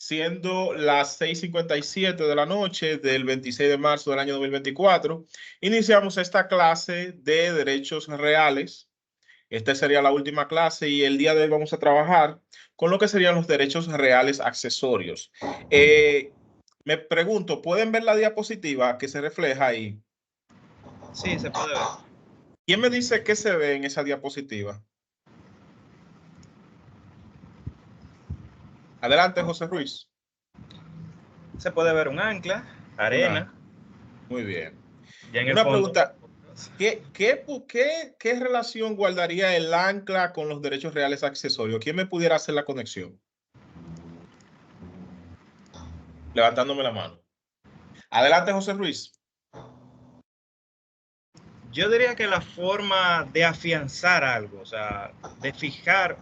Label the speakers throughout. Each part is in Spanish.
Speaker 1: siendo las 6:57 de la noche del 26 de marzo del año 2024. Iniciamos esta clase de derechos reales. Esta sería la última clase y el día de hoy vamos a trabajar con lo que serían los derechos reales accesorios. Me pregunto, ¿pueden ver la diapositiva que se refleja ahí?
Speaker 2: Sí, se puede ver.
Speaker 1: ¿Quién me dice qué se ve en esa diapositiva? Adelante, José Ruiz.
Speaker 2: Se puede ver un ancla, arena.
Speaker 1: Muy bien.
Speaker 2: Ya en el
Speaker 1: Una
Speaker 2: fondo.
Speaker 1: pregunta, ¿qué relación guardaría el ancla con los derechos reales accesorios? ¿Quién me pudiera hacer la conexión? Levantándome la mano. Adelante, José Ruiz.
Speaker 2: Yo diría que la forma de afianzar algo, o sea, de fijar,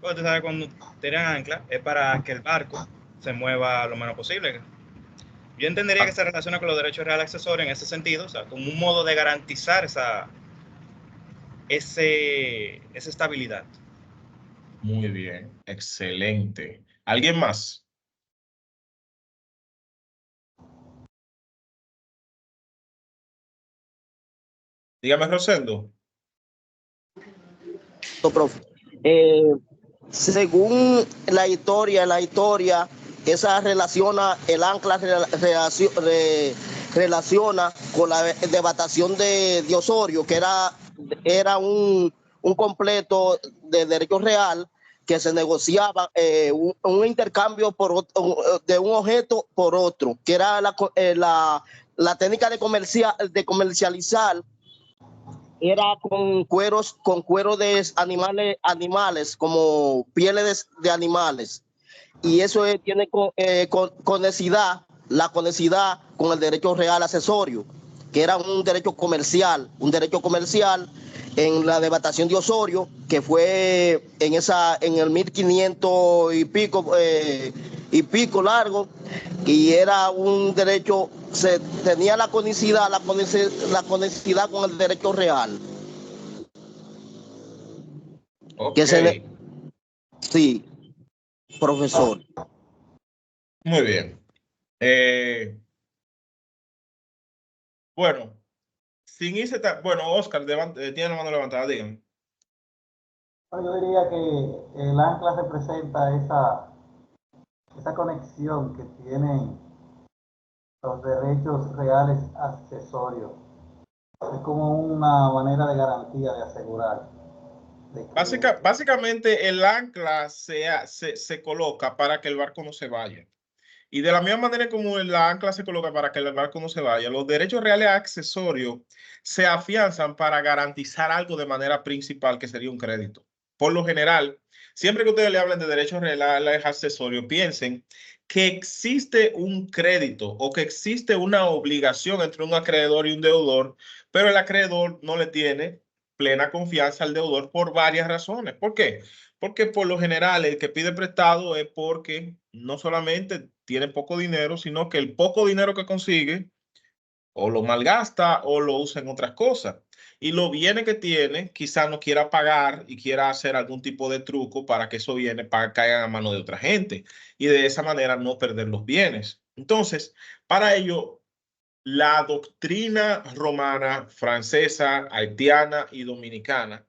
Speaker 2: pues tú sabes, cuando tiran ancla, es para que el barco se mueva lo menos posible. Yo entendería que se relaciona con los derechos reales accesorios en ese sentido, o sea, como un modo de garantizar esa estabilidad.
Speaker 1: Muy bien, excelente. ¿Alguien más? Dígame, Rosendo.
Speaker 3: Profe. Según la historia, esa relaciona, el ancla relaciona con la devastación de Osorio, que era un completo de derecho real que se negociaba un intercambio de un objeto por otro, que era la técnica de comercializar. Era con cuero de animales, como pieles de animales. Y eso tiene la conexidad con el derecho real accesorio, que era un derecho comercial en la devastación de Osorio, que fue en el 1500 y pico largo, y era un derecho, tenía la conexidad con el derecho real.
Speaker 1: Ok.
Speaker 3: Sí, profesor.
Speaker 1: Muy bien. Bueno, sin irse tan... Bueno, Oscar, tiene la mano levantada, díganme.
Speaker 4: Yo diría que el ancla representa esa conexión que tienen los derechos reales accesorios. Es como una manera de garantía, de asegurar.
Speaker 1: Básicamente, el ancla se coloca para que el barco no se vaya. Y de la misma manera como el ancla se coloca para que el barco no se vaya, los derechos reales accesorios se afianzan para garantizar algo de manera principal, que sería un crédito. Por lo general, siempre que ustedes le hablen de derechos reales accesorios, piensen que existe un crédito o que existe una obligación entre un acreedor y un deudor, pero el acreedor no le tiene plena confianza al deudor por varias razones. ¿Por qué? Porque por lo general el que pide prestado es porque no solamente tiene poco dinero, sino que el poco dinero que consigue o lo malgasta o lo usa en otras cosas. Y los bienes que tiene, quizás no quiera pagar y quiera hacer algún tipo de truco para que esos bienes caigan a mano de otra gente y de esa manera no perder los bienes. Entonces, para ello, la doctrina romana, francesa, haitiana y dominicana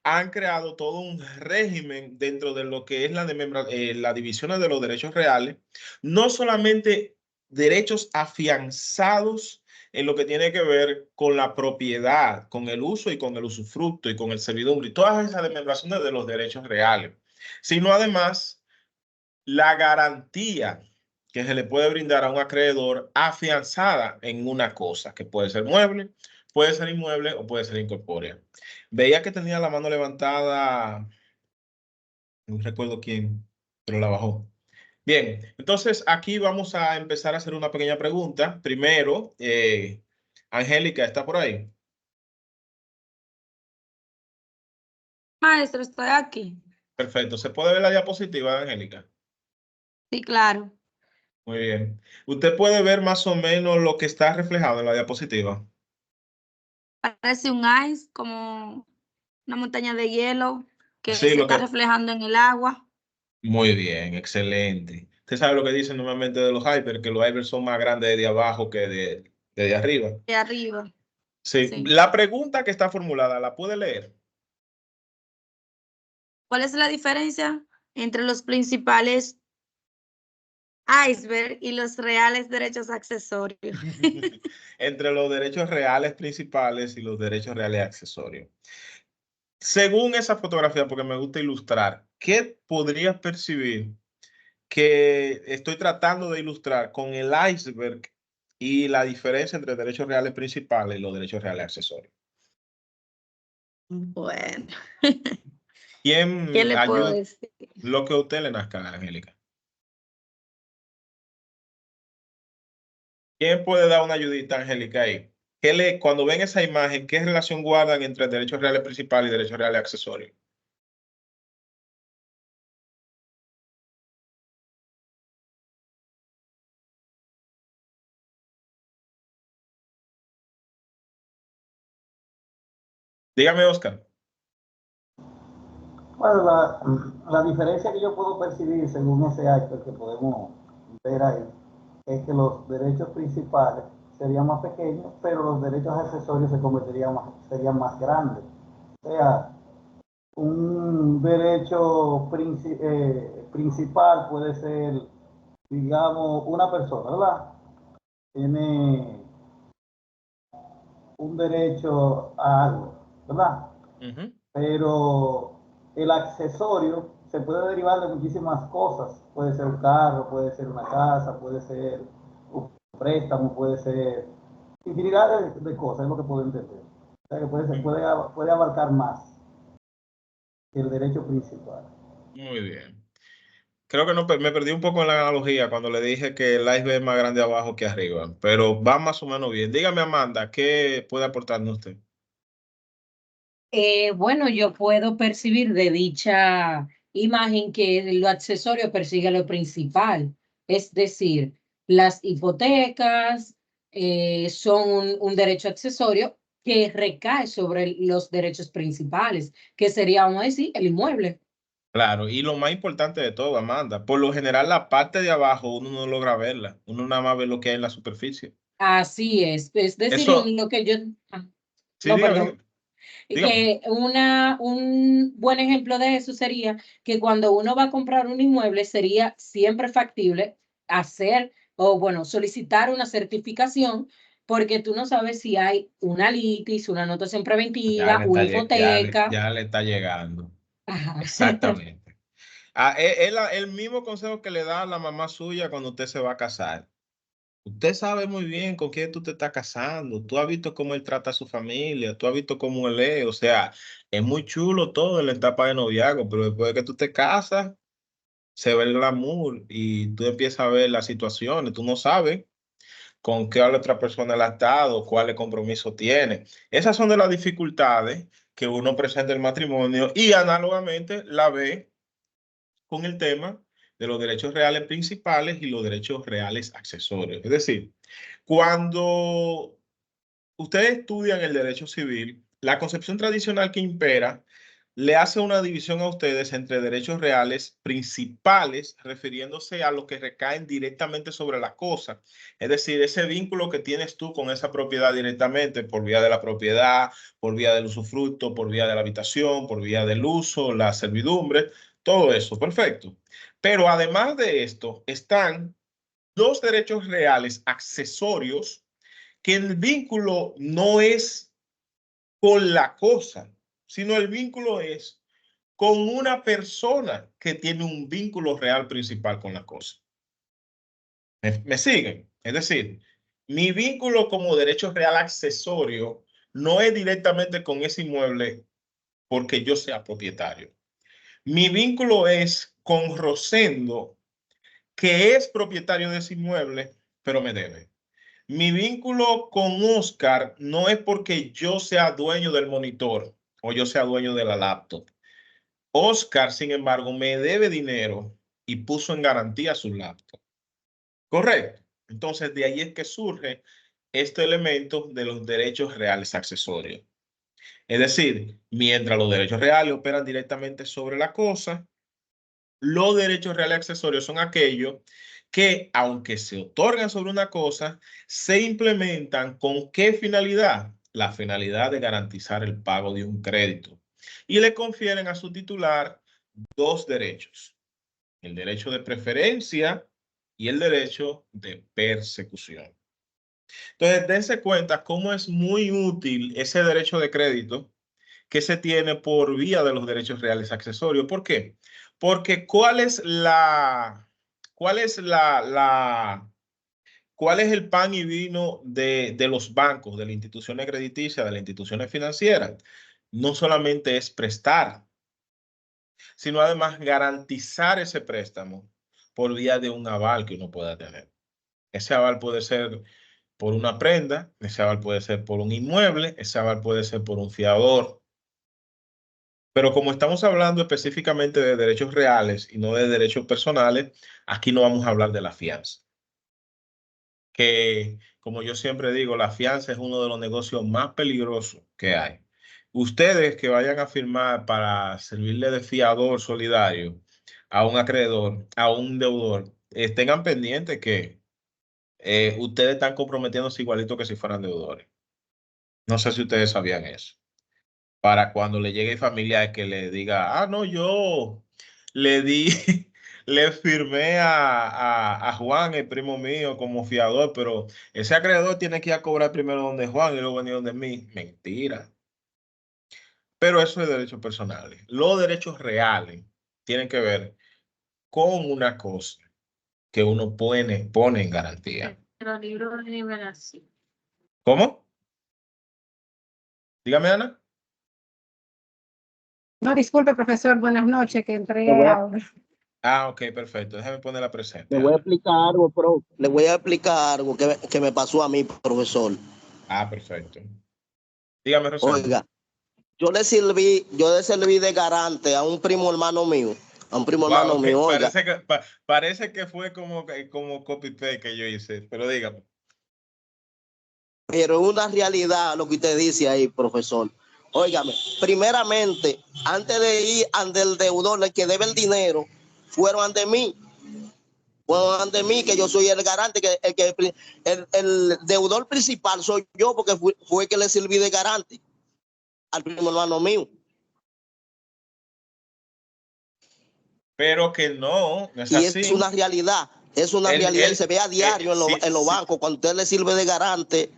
Speaker 1: han creado todo un régimen dentro de lo que es la división de los derechos reales, no solamente derechos afianzados en lo que tiene que ver con la propiedad, con el uso y con el usufructo y con el servidumbre y todas esas desmembraciones de los derechos reales, sino además la garantía que se le puede brindar a un acreedor afianzada en una cosa, que puede ser mueble, puede ser inmueble o puede ser incorpórea. Veía que tenía la mano levantada, no recuerdo quién, pero la bajó. Bien, entonces aquí vamos a empezar a hacer una pequeña pregunta. Primero, Angélica, ¿está por ahí?
Speaker 5: Maestro, estoy aquí.
Speaker 1: Perfecto. ¿Se puede ver la diapositiva, Angélica?
Speaker 5: Sí, claro.
Speaker 1: Muy bien. ¿Usted puede ver más o menos lo que está reflejado en la diapositiva?
Speaker 5: Parece un ice, como una montaña de hielo que
Speaker 1: Sí,
Speaker 5: se está reflejando en el agua.
Speaker 1: Muy bien, excelente. Usted sabe lo que dicen normalmente de los hyper, que los hyper son más grandes de abajo que de arriba.
Speaker 5: De arriba,
Speaker 1: Sí,
Speaker 5: sí.
Speaker 1: la pregunta que está formulada, ¿la puede leer?
Speaker 5: ¿Cuál es la diferencia entre los principales iceberg y los reales derechos accesorios?
Speaker 1: Entre los derechos reales principales y los derechos reales accesorios. Según esa fotografía, porque me gusta ilustrar, ¿qué podrías percibir que estoy tratando de ilustrar con el iceberg y la diferencia entre derechos reales principales y los derechos reales accesorios?
Speaker 5: Bueno, ¿qué
Speaker 1: ¿Quién
Speaker 5: le puedo
Speaker 1: ayuda?
Speaker 5: decir?
Speaker 1: Lo que a usted le nazca, Angélica. ¿Quién puede dar una ayudita, Angélica, ahí? Cuando ven esa imagen, ¿qué relación guardan entre derechos reales principales y derechos reales accesorios? Dígame, Oscar.
Speaker 4: Bueno, la diferencia que yo puedo percibir según ese acto que podemos ver ahí es que los derechos principales serían más pequeños, pero los derechos accesorios se convertirían serían más grandes. O sea, un derecho principal puede ser, digamos, una persona, ¿verdad? Tiene un derecho a algo, ¿verdad?
Speaker 1: Ujú.
Speaker 4: Pero el accesorio se puede derivar de muchísimas cosas. Puede ser un carro, puede ser una casa, puede ser un préstamo, puede ser infinidad de cosas, es lo que puedo entender. O sea, que puede abarcar más que el derecho principal.
Speaker 1: Muy bien. Creo que no, me perdí un poco en la analogía cuando le dije que el iceberg es más grande abajo que arriba, pero va más o menos bien. Dígame, Amanda, ¿qué puede aportarnos usted?
Speaker 6: Bueno, yo puedo percibir de dicha imagen que lo accesorio persigue lo principal, es decir, las hipotecas son un derecho accesorio que recae sobre los derechos principales, que sería, vamos a decir, el inmueble.
Speaker 1: Claro, y lo más importante de todo, Amanda, por lo general la parte de abajo uno no logra verla, uno nada más ve lo que hay en la superficie.
Speaker 6: Así es decir,
Speaker 1: Eso,
Speaker 6: lo que yo...
Speaker 1: sí,
Speaker 6: No,
Speaker 1: dígame,
Speaker 6: perdón.
Speaker 1: dígame.
Speaker 6: Que un buen ejemplo de eso sería que cuando uno va a comprar un inmueble sería siempre factible hacer o bueno, solicitar una certificación porque tú no sabes si hay una litis, una anotación preventiva, una hipoteca.
Speaker 1: Ya le está llegando.
Speaker 6: Ajá.
Speaker 1: Exactamente. Es el mismo consejo que le da la mamá suya cuando usted se va a casar. Usted sabe muy bien con quién tú te estás casando. Tú has visto cómo él trata a su familia. Tú has visto cómo él es. O sea, es muy chulo todo en la etapa de noviazgo, pero después de que tú te casas, se ve el glamour y tú empiezas a ver las situaciones. Tú no sabes con qué otra persona la ha estado, cuál compromiso tiene. Esas son de las dificultades que uno presenta en el matrimonio y análogamente la ve con el tema de los derechos reales principales y los derechos reales accesorios. Es decir, cuando ustedes estudian el derecho civil, la concepción tradicional que impera le hace una división a ustedes entre derechos reales principales, refiriéndose a lo que recaen directamente sobre la cosa. Es decir, ese vínculo que tienes tú con esa propiedad directamente por vía de la propiedad, por vía del usufructo, por vía de la habitación, por vía del uso, la servidumbre, todo eso, perfecto. Pero además de esto, están dos derechos reales accesorios que el vínculo no es con la cosa, sino el vínculo es con una persona que tiene un vínculo real principal con la cosa. ¿Me siguen? Es decir, mi vínculo como derecho real accesorio no es directamente con ese inmueble porque yo sea propietario. Mi vínculo es con Rosendo, que es propietario de ese inmueble, pero me debe. Mi vínculo con Oscar no es porque yo sea dueño del monitor o yo sea dueño de la laptop. Oscar, sin embargo, me debe dinero y puso en garantía su laptop. Correcto. Entonces, de ahí es que surge este elemento de los derechos reales accesorios. Es decir, mientras los derechos reales operan directamente sobre la cosa, Los derechos reales accesorios son aquellos que, aunque se otorgan sobre una cosa, se implementan ¿con qué finalidad? La finalidad de garantizar el pago de un crédito. Y le confieren a su titular dos derechos: el derecho de preferencia y el derecho de persecución. Entonces, dense cuenta cómo es muy útil ese derecho de crédito que se tiene por vía de los derechos reales accesorios. ¿Por qué? Porque ¿cuál es el pan y vino de los bancos, de las instituciones crediticias, de las instituciones financieras? No solamente es prestar, sino además garantizar ese préstamo por vía de un aval que uno pueda tener. Ese aval puede ser por una prenda, ese aval puede ser por un inmueble, ese aval puede ser por un fiador. Pero como estamos hablando específicamente de derechos reales y no de derechos personales, aquí no vamos a hablar de la fianza. Que, como yo siempre digo, la fianza es uno de los negocios más peligrosos que hay. Ustedes que vayan a firmar para servirle de fiador solidario a un acreedor, a un deudor, tengan pendiente que ustedes están comprometiéndose igualito que si fueran deudores. No sé si ustedes sabían eso. Para cuando le llegue familia que le diga, no, yo le di, le firmé a Juan, el primo mío, como fiador, pero ese acreedor tiene que ir a cobrar primero donde Juan y luego venir donde mí. Mentira. Pero eso es derechos personales. Los derechos reales tienen que ver con una cosa que uno pone en garantía.
Speaker 5: Los libros de liberación.
Speaker 1: ¿Cómo? Dígame, Ana.
Speaker 7: No, disculpe, profesor, buenas noches, que entré
Speaker 4: Le voy a,
Speaker 7: ahora.
Speaker 1: Ok, perfecto. Déjame ponerla presente,
Speaker 4: le voy a
Speaker 1: Ana.
Speaker 4: explicar algo, profe.
Speaker 3: Le voy a explicar algo que me pasó a mí, profesor.
Speaker 1: Perfecto. Dígame, Rosendo.
Speaker 3: Oiga, yo le serví de garante a un primo hermano mío,
Speaker 1: Wow, ok.
Speaker 3: oiga.
Speaker 1: Parece que fue como copy-paste que yo hice, pero dígame.
Speaker 3: Pero es una realidad lo que usted dice ahí, profesor. Óigame, primeramente, antes de ir ante el deudor, el que debe el dinero, fueron ante mí. Fueron ante mí, que yo soy el garante, el deudor principal soy yo, porque fue que le serví de garante al primo hermano mío.
Speaker 1: Pero que no es
Speaker 3: Y
Speaker 1: así.
Speaker 3: es una realidad, y se ve a diario en los bancos. Cuando usted le sirve de garante,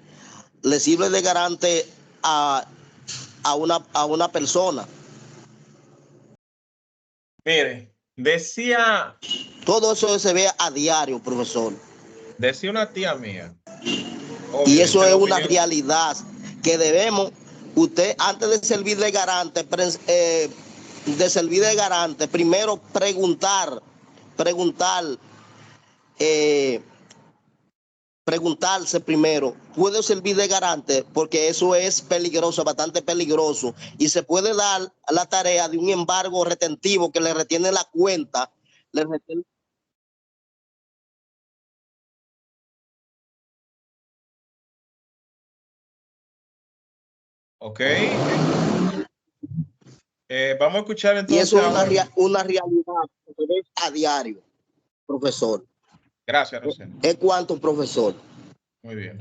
Speaker 3: a una persona.
Speaker 1: Mire, decía
Speaker 3: Todo eso se ve a diario, profesor.
Speaker 1: una tía mía,
Speaker 3: Y
Speaker 1: obvio,
Speaker 3: eso
Speaker 1: esta es
Speaker 3: es
Speaker 1: la
Speaker 3: una
Speaker 1: opinión.
Speaker 3: realidad que debemos, usted antes de servir de garante, primero preguntarse primero, ¿puedo servir de garante? Porque eso es peligroso, bastante peligroso. Y se puede dar la tarea de un embargo retentivo que le retiene la cuenta.
Speaker 1: Ok. Vamos a escuchar
Speaker 3: Y
Speaker 1: entonces
Speaker 3: eso es
Speaker 1: ahora.
Speaker 3: una realidad que se ve a diario, profesor.
Speaker 1: Gracias, Rosendo.
Speaker 3: ¿Es cuánto, profesor?
Speaker 1: Muy bien.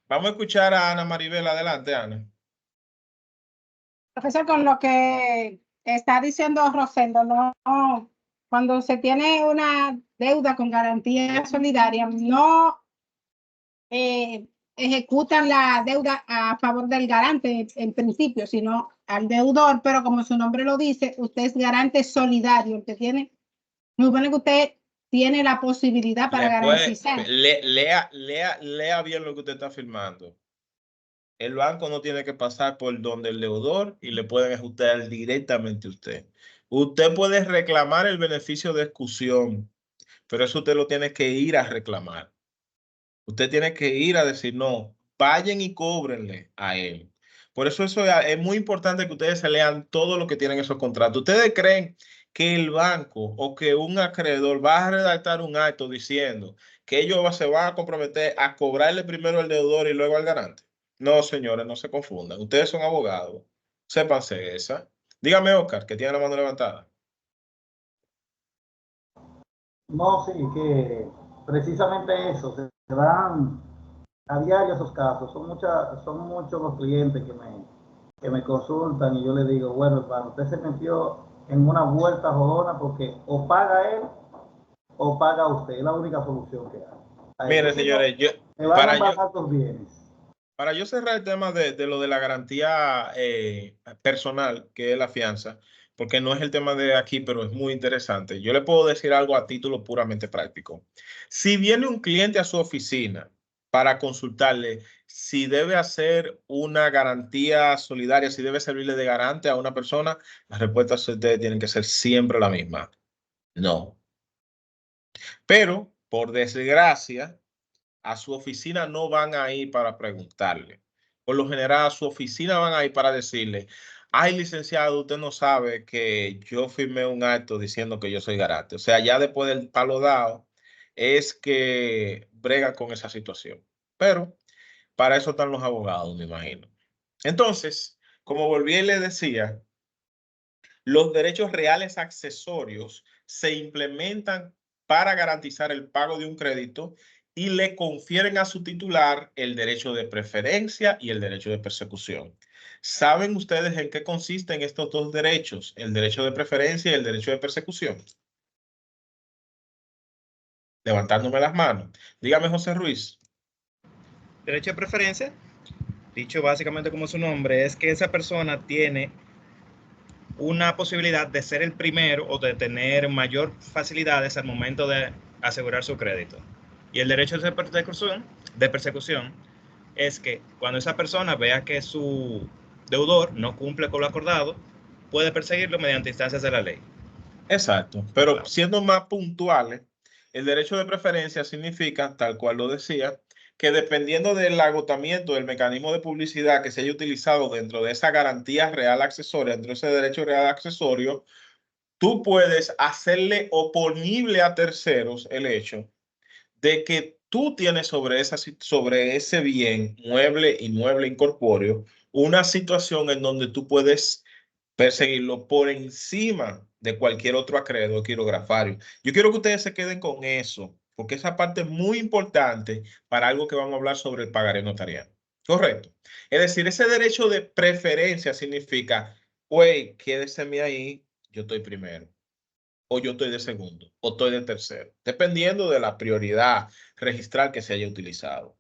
Speaker 1: Vamos a escuchar a Ana Maribel. Adelante, Ana.
Speaker 7: Profesor, con lo que está diciendo Rosendo, no, cuando se tiene una deuda con garantía solidaria, no ejecutan la deuda a favor del garante en principio, sino al deudor, pero como su nombre lo dice, usted es garante solidario, usted tiene, me supone que usted tiene la posibilidad para garantizar.
Speaker 1: Lea bien lo que usted está firmando. El banco no tiene que pasar por donde el deudor y le pueden ejecutar directamente a usted. Usted puede reclamar el beneficio de exclusión, pero eso usted lo tiene que ir a reclamar. Usted tiene que ir a decir, no, vayan y cóbrenle a él. Por eso es muy importante que ustedes se lean todo lo que tienen esos contratos. ¿Ustedes creen que el banco o que un acreedor va a redactar un acto diciendo que ellos se van a comprometer a cobrarle primero al deudor y luego al garante? No, señores, no se confundan. Ustedes son abogados. Sépanse esa. Dígame, Oscar, que tiene la mano levantada.
Speaker 4: No, sí, que precisamente eso, se dan a diario esos casos. Son muchos los clientes que me consultan y yo les digo, bueno, hermano, usted se metió en una vuelta jodona porque o paga él o paga usted. Es la única solución que hay.
Speaker 1: Miren,
Speaker 4: Si no,
Speaker 1: señores,
Speaker 4: me van a
Speaker 1: para yo,
Speaker 4: embargar tus bienes.
Speaker 1: para yo cerrar el tema de lo de la garantía personal, que es la fianza, porque no es el tema de aquí, pero es muy interesante. Yo le puedo decir algo a título puramente práctico. Si viene un cliente a su oficina para consultarle si debe hacer una garantía solidaria, si debe servirle de garante a una persona, las respuestas de ustedes tienen que ser siempre la misma. No. Pero, por desgracia, a su oficina no van a ir para preguntarle. Por lo general, a su oficina van a ir para decirle, ay, licenciado, usted no sabe que yo firmé un acto diciendo que yo soy garante. O sea, ya después del palo dado, es que bregan con esa situación. Pero para eso están los abogados, me imagino. Entonces, como volví y le decía, los derechos reales accesorios se implementan para garantizar el pago de un crédito y le confieren a su titular el derecho de preferencia y el derecho de persecución. ¿Saben ustedes en qué consisten estos dos derechos, el derecho de preferencia y el derecho de persecución? Levantándome las manos. Dígame, José Ruiz.
Speaker 2: Derecho de preferencia, dicho básicamente como su nombre, es que esa persona tiene una posibilidad de ser el primero o de tener mayor facilidades al momento de asegurar su crédito. Y el derecho de persecución es que cuando esa persona vea que su deudor no cumple con lo acordado, puede perseguirlo mediante instancias de la ley.
Speaker 1: Exacto, pero siendo más puntuales, el derecho de preferencia significa, tal cual lo decía, que dependiendo del agotamiento del mecanismo de publicidad que se haya utilizado dentro de esa garantía real accesoria, dentro de ese derecho real accesorio, tú puedes hacerle oponible a terceros el hecho de que tú tienes sobre ese bien mueble, inmueble, incorpóreo, una situación en donde tú puedes perseguirlo por encima de cualquier otro acreedor quirografario. Yo quiero que ustedes se queden con eso, porque esa parte es muy importante para algo que vamos a hablar sobre el pagaré notarial. Correcto. Es decir, ese derecho de preferencia significa, güey, quédeseme ahí, yo estoy primero, o yo estoy de segundo, o estoy de tercero, dependiendo de la prioridad registral que se haya utilizado.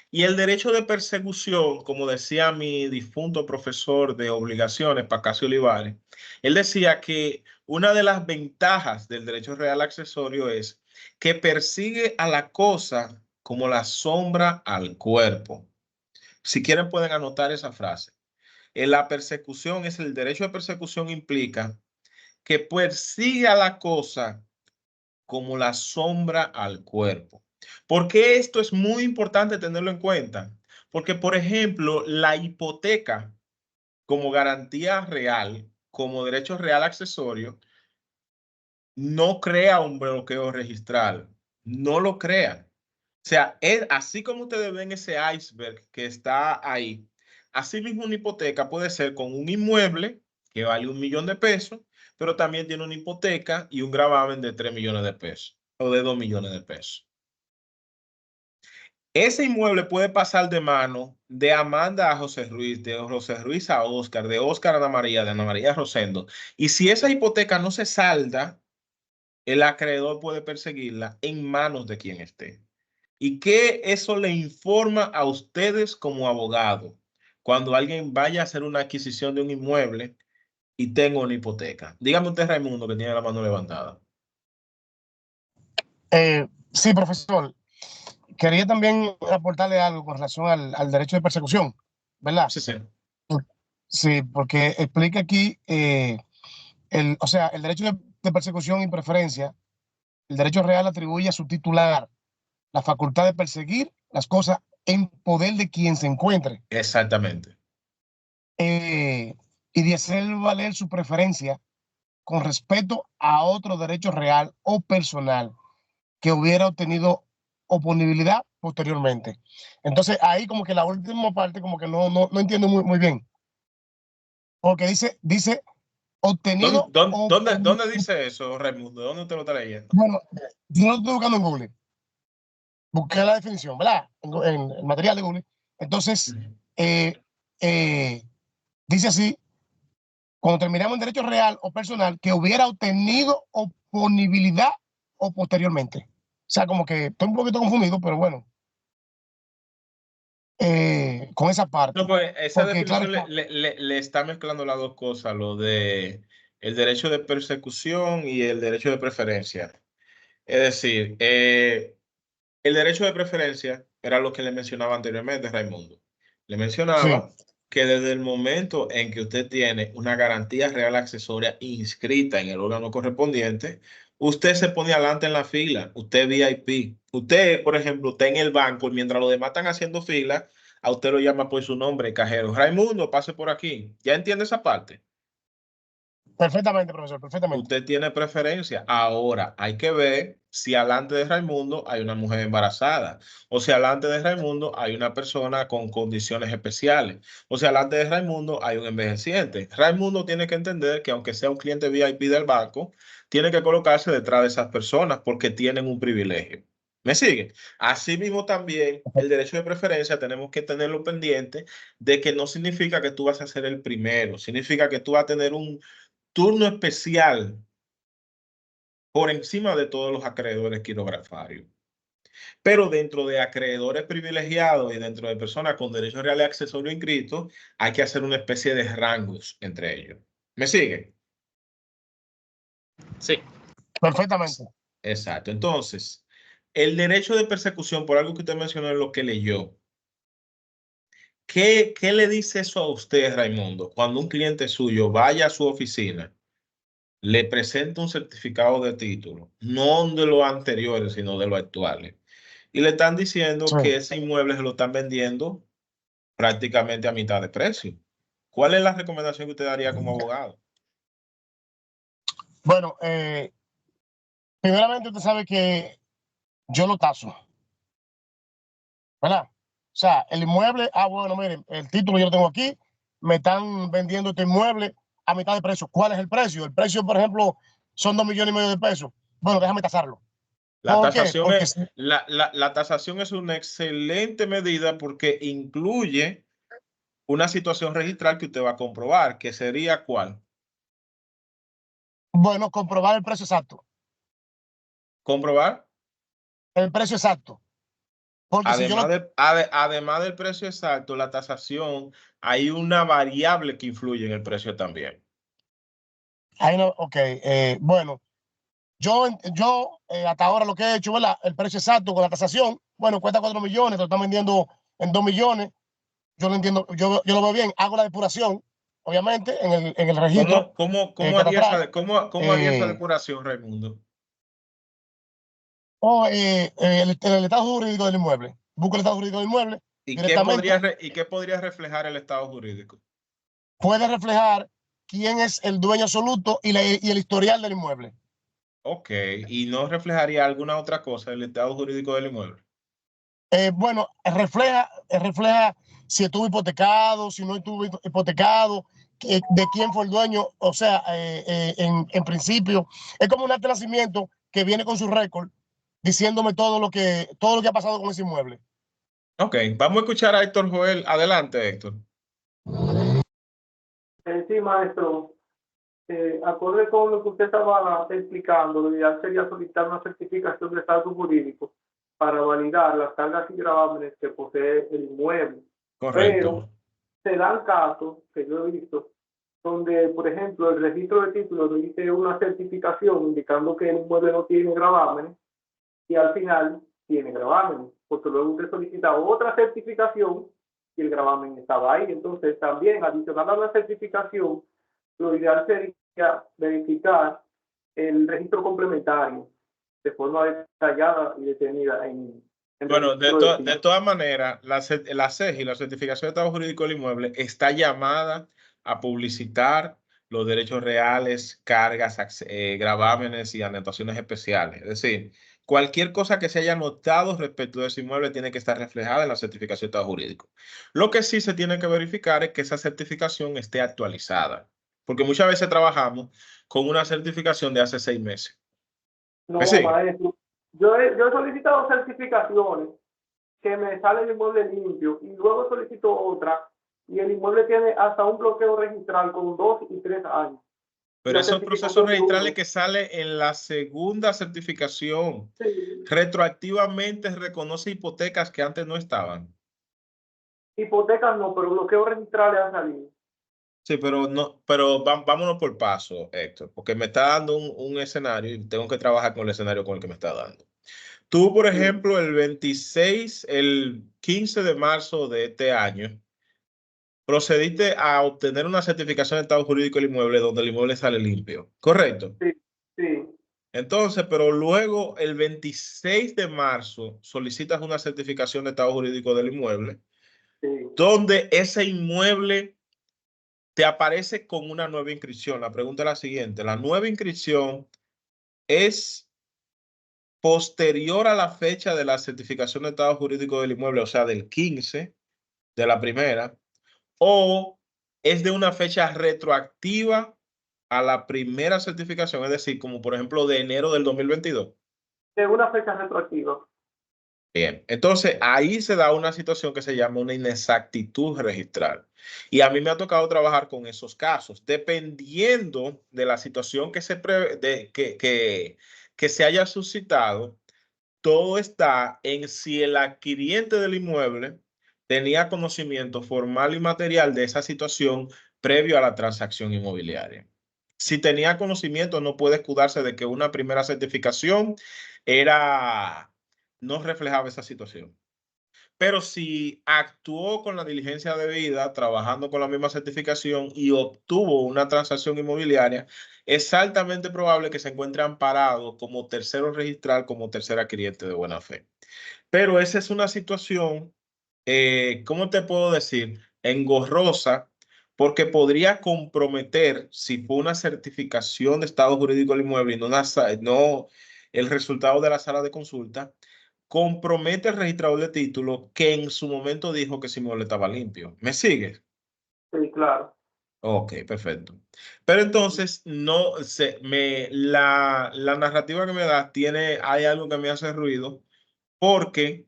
Speaker 1: Y el derecho de persecución, como decía mi difunto profesor de obligaciones, Pacasio Olivares, él decía que una de las ventajas del derecho real accesorio es que persigue a la cosa como la sombra al cuerpo. Si quieren pueden anotar esa frase. En la persecución es el derecho de persecución implica que persigue a la cosa como la sombra al cuerpo. ¿Por qué esto es muy importante tenerlo en cuenta? Porque, por ejemplo, la hipoteca como garantía real, como derecho real accesorio, no crea un bloqueo registral. No lo crea. O sea, es así como ustedes ven ese iceberg que está ahí. Así mismo una hipoteca puede ser con un inmueble que vale 1 millón de pesos, pero también tiene una hipoteca y un gravamen de 3 millones de pesos o de 2 millones de pesos. Ese inmueble puede pasar de mano de Amanda a José Ruiz, de José Ruiz a Oscar, de Oscar a Ana María, de Ana María a Rosendo. Y si esa hipoteca no se salda, el acreedor puede perseguirla en manos de quien esté. ¿Y qué eso le informa a ustedes como abogado cuando alguien vaya a hacer una adquisición de un inmueble y tenga una hipoteca? Dígame usted, Raimundo, que tiene la mano levantada.
Speaker 8: Sí, profesor. Quería también aportarle algo con relación al derecho de persecución, ¿verdad?
Speaker 1: Sí, sí.
Speaker 8: Sí, porque explica aquí, o sea, el derecho de persecución y preferencia, el derecho real atribuye a su titular la facultad de perseguir las cosas en poder de quien se encuentre
Speaker 1: Exactamente.
Speaker 8: y de hacer valer su preferencia con respecto a otro derecho real o personal que hubiera obtenido oponibilidad posteriormente. Entonces, ahí como que la última parte como que no entiendo muy bien. Porque dice obtenido.
Speaker 1: ¿Dónde dice eso, Raimundo? ¿Dónde usted lo está leyendo?
Speaker 8: Bueno, yo lo estoy buscando en Google. Busqué la definición, ¿verdad? En el material de Google. Entonces, dice así: cuando terminamos en derecho real o personal que hubiera obtenido oponibilidad o posteriormente. O sea, como que estoy un poquito confundido, pero bueno. Con esa parte.
Speaker 1: No, pues esa
Speaker 8: Porque,
Speaker 1: definición
Speaker 8: claro,
Speaker 1: le está mezclando las dos cosas, lo de el derecho de persecución y el derecho de preferencia. Es decir, el derecho de preferencia era lo que le mencionaba anteriormente, Raimundo. Le mencionaba que desde el momento en que usted tiene una garantía real accesoria inscrita en el órgano correspondiente, usted se pone adelante en la fila, usted VIP. Usted, por ejemplo, está en el banco y mientras los demás están haciendo fila, a usted lo llama por su nombre, cajero. Raimundo, pase por aquí. ¿Ya entiende esa parte?
Speaker 8: perfectamente, profesor, perfectamente.
Speaker 1: Usted tiene preferencia. Ahora hay que ver si alante de Raimundo hay una mujer embarazada, o si alante de Raimundo hay una persona con condiciones especiales, o si alante de Raimundo hay un envejeciente. Raimundo tiene que entender que aunque sea un cliente VIP del banco, tiene que colocarse detrás de esas personas porque tienen un privilegio. ¿Me sigue? Asimismo también el derecho de preferencia tenemos que tenerlo pendiente de que no significa que tú vas a ser el primero, significa que tú vas a tener un turno especial por encima de todos los acreedores quirografarios. Pero dentro de acreedores privilegiados y dentro de personas con derechos reales accesorios inscritos, hay que hacer una especie de rangos entre ellos. ¿Me sigue?
Speaker 2: Sí.
Speaker 8: Perfectamente.
Speaker 1: Exacto. Entonces, el derecho de persecución, por algo que usted mencionó en lo que leyó, ¿qué le dice eso a usted, Raimundo, cuando un cliente suyo vaya a su oficina, le presenta un certificado de título, no de los anteriores, sino de los actuales, y le están diciendo que ese inmueble se lo están vendiendo prácticamente a mitad de precio? ¿Cuál es la recomendación que usted daría como abogado?
Speaker 8: Bueno, primeramente usted sabe que yo lo taso, ¿verdad? O sea, el inmueble, bueno, miren, el título yo lo tengo aquí, me están vendiendo este inmueble a mitad de precio. ¿Cuál es el precio? El precio, por ejemplo, son 2,5 millones de pesos. Bueno, déjame tasarlo.
Speaker 1: La
Speaker 8: ¿Por qué?
Speaker 1: tasación,
Speaker 8: Porque
Speaker 1: la tasación es una excelente medida porque incluye una situación registral que usted va a comprobar, que sería ¿cuál?
Speaker 8: bueno, comprobar el precio exacto.
Speaker 1: ¿Comprobar?
Speaker 8: El precio exacto. Porque si yo
Speaker 1: Además del precio exacto, la tasación, hay una variable que influye en el precio también.
Speaker 8: ok, bueno, yo hasta ahora lo que he hecho, ¿verdad? El precio exacto con la tasación, bueno, cuesta 4 millones, lo están vendiendo en 2 millones. Yo lo entiendo, yo lo veo bien. Hago la depuración, obviamente, en el registro.
Speaker 1: ¿Cómo haría esa
Speaker 8: eh,
Speaker 1: depuración, Raimundo?
Speaker 8: o el estado jurídico del inmueble. Busco el estado jurídico del inmueble directamente.
Speaker 1: ¿Y qué podría reflejar el estado jurídico?
Speaker 8: Puede reflejar quién es el dueño absoluto y el historial del inmueble.
Speaker 1: Ok, ¿y no reflejaría alguna otra cosa el estado jurídico del inmueble?
Speaker 8: Bueno, refleja si estuvo hipotecado, si no estuvo hipotecado, de quién fue el dueño. O sea, en principio, es como un acta de nacimiento que viene con su récord diciéndome todo lo que ha pasado con ese inmueble.
Speaker 1: Ok, vamos a escuchar a Héctor Joel. Adelante, Héctor.
Speaker 9: Sí, maestro. Acorde con lo que usted estaba explicando, lo ideal sería solicitar una certificación de estatus jurídico para validar las cargas y gravámenes que posee el inmueble.
Speaker 1: Correcto.
Speaker 9: Pero se dan casos que yo he visto donde, por ejemplo, el registro de títulos dice una certificación indicando que el inmueble no tiene gravámenes y al final tiene gravámenes, porque luego usted solicita otra certificación y el gravamen estaba ahí. Entonces, también adicional a la certificación, lo ideal sería verificar el registro complementario de forma detallada y detenida
Speaker 1: bueno, de todas maneras, la CEGI, la certificación de estado jurídico del inmueble, está llamada a publicitar los derechos reales, cargas, gravámenes y anotaciones especiales. Es decir, cualquier cosa que se haya notado respecto de ese inmueble tiene que estar reflejada en la certificación de estado jurídico. Lo que sí se tiene que verificar es que esa certificación esté actualizada. Porque muchas veces trabajamos con una certificación de hace 6 meses.
Speaker 9: No,
Speaker 1: ¿Me sigue?
Speaker 9: maestro. Yo he solicitado certificaciones que me sale el inmueble limpio y luego solicito otra y el inmueble tiene hasta un bloqueo registral con 2 y 3 años.
Speaker 1: Pero
Speaker 9: La
Speaker 1: esos procesos
Speaker 9: certificación de
Speaker 1: registrales
Speaker 9: uno.
Speaker 1: que sale en la segunda certificación,
Speaker 9: Sí.
Speaker 1: retroactivamente reconoce hipotecas que antes no estaban.
Speaker 9: Hipotecas no, pero bloqueos registrales han salido.
Speaker 1: Sí, pero no, pero vámonos por paso, Héctor, porque me está dando un escenario y tengo que trabajar con el escenario con el que me está dando. Tú, por ejemplo, el 15 de marzo de este año, procediste a obtener una certificación de estado jurídico del inmueble donde el inmueble sale limpio, ¿correcto?
Speaker 9: Sí, sí.
Speaker 1: Entonces, pero luego el 26 de marzo solicitas una certificación de estado jurídico del inmueble,
Speaker 9: Sí.
Speaker 1: donde ese inmueble te aparece con una nueva inscripción. La pregunta es la siguiente: ¿la nueva inscripción es posterior a la fecha de la certificación de estado jurídico del inmueble, o sea, del 15 de la primera, o es de una fecha retroactiva a la primera certificación, es decir, como por ejemplo de enero del 2022?
Speaker 9: De una fecha retroactiva.
Speaker 1: Bien, entonces ahí se da una situación que se llama una inexactitud registral. Y a mí me ha tocado trabajar con esos casos, dependiendo de la situación que que se haya suscitado. Todo está en si el adquiriente del inmueble tenía conocimiento formal y material de esa situación previo a la transacción inmobiliaria. Si tenía conocimiento, no puede escudarse de que una primera certificación no reflejaba esa situación. Pero si actuó con la diligencia debida, trabajando con la misma certificación y obtuvo una transacción inmobiliaria, es altamente probable que se encuentre amparado como tercero registral, como tercer adquiriente de buena fe. Pero esa es una situación, ¿cómo te puedo decir? Engorrosa, porque podría comprometer, si fue una certificación de estado jurídico del inmueble y no el resultado de la sala de consulta, compromete al registrador de título que en su momento dijo que ese inmueble estaba limpio. ¿Me sigues?
Speaker 9: Sí, claro.
Speaker 1: Ok, perfecto. Pero entonces, la narrativa que me da hay algo que me hace ruido, porque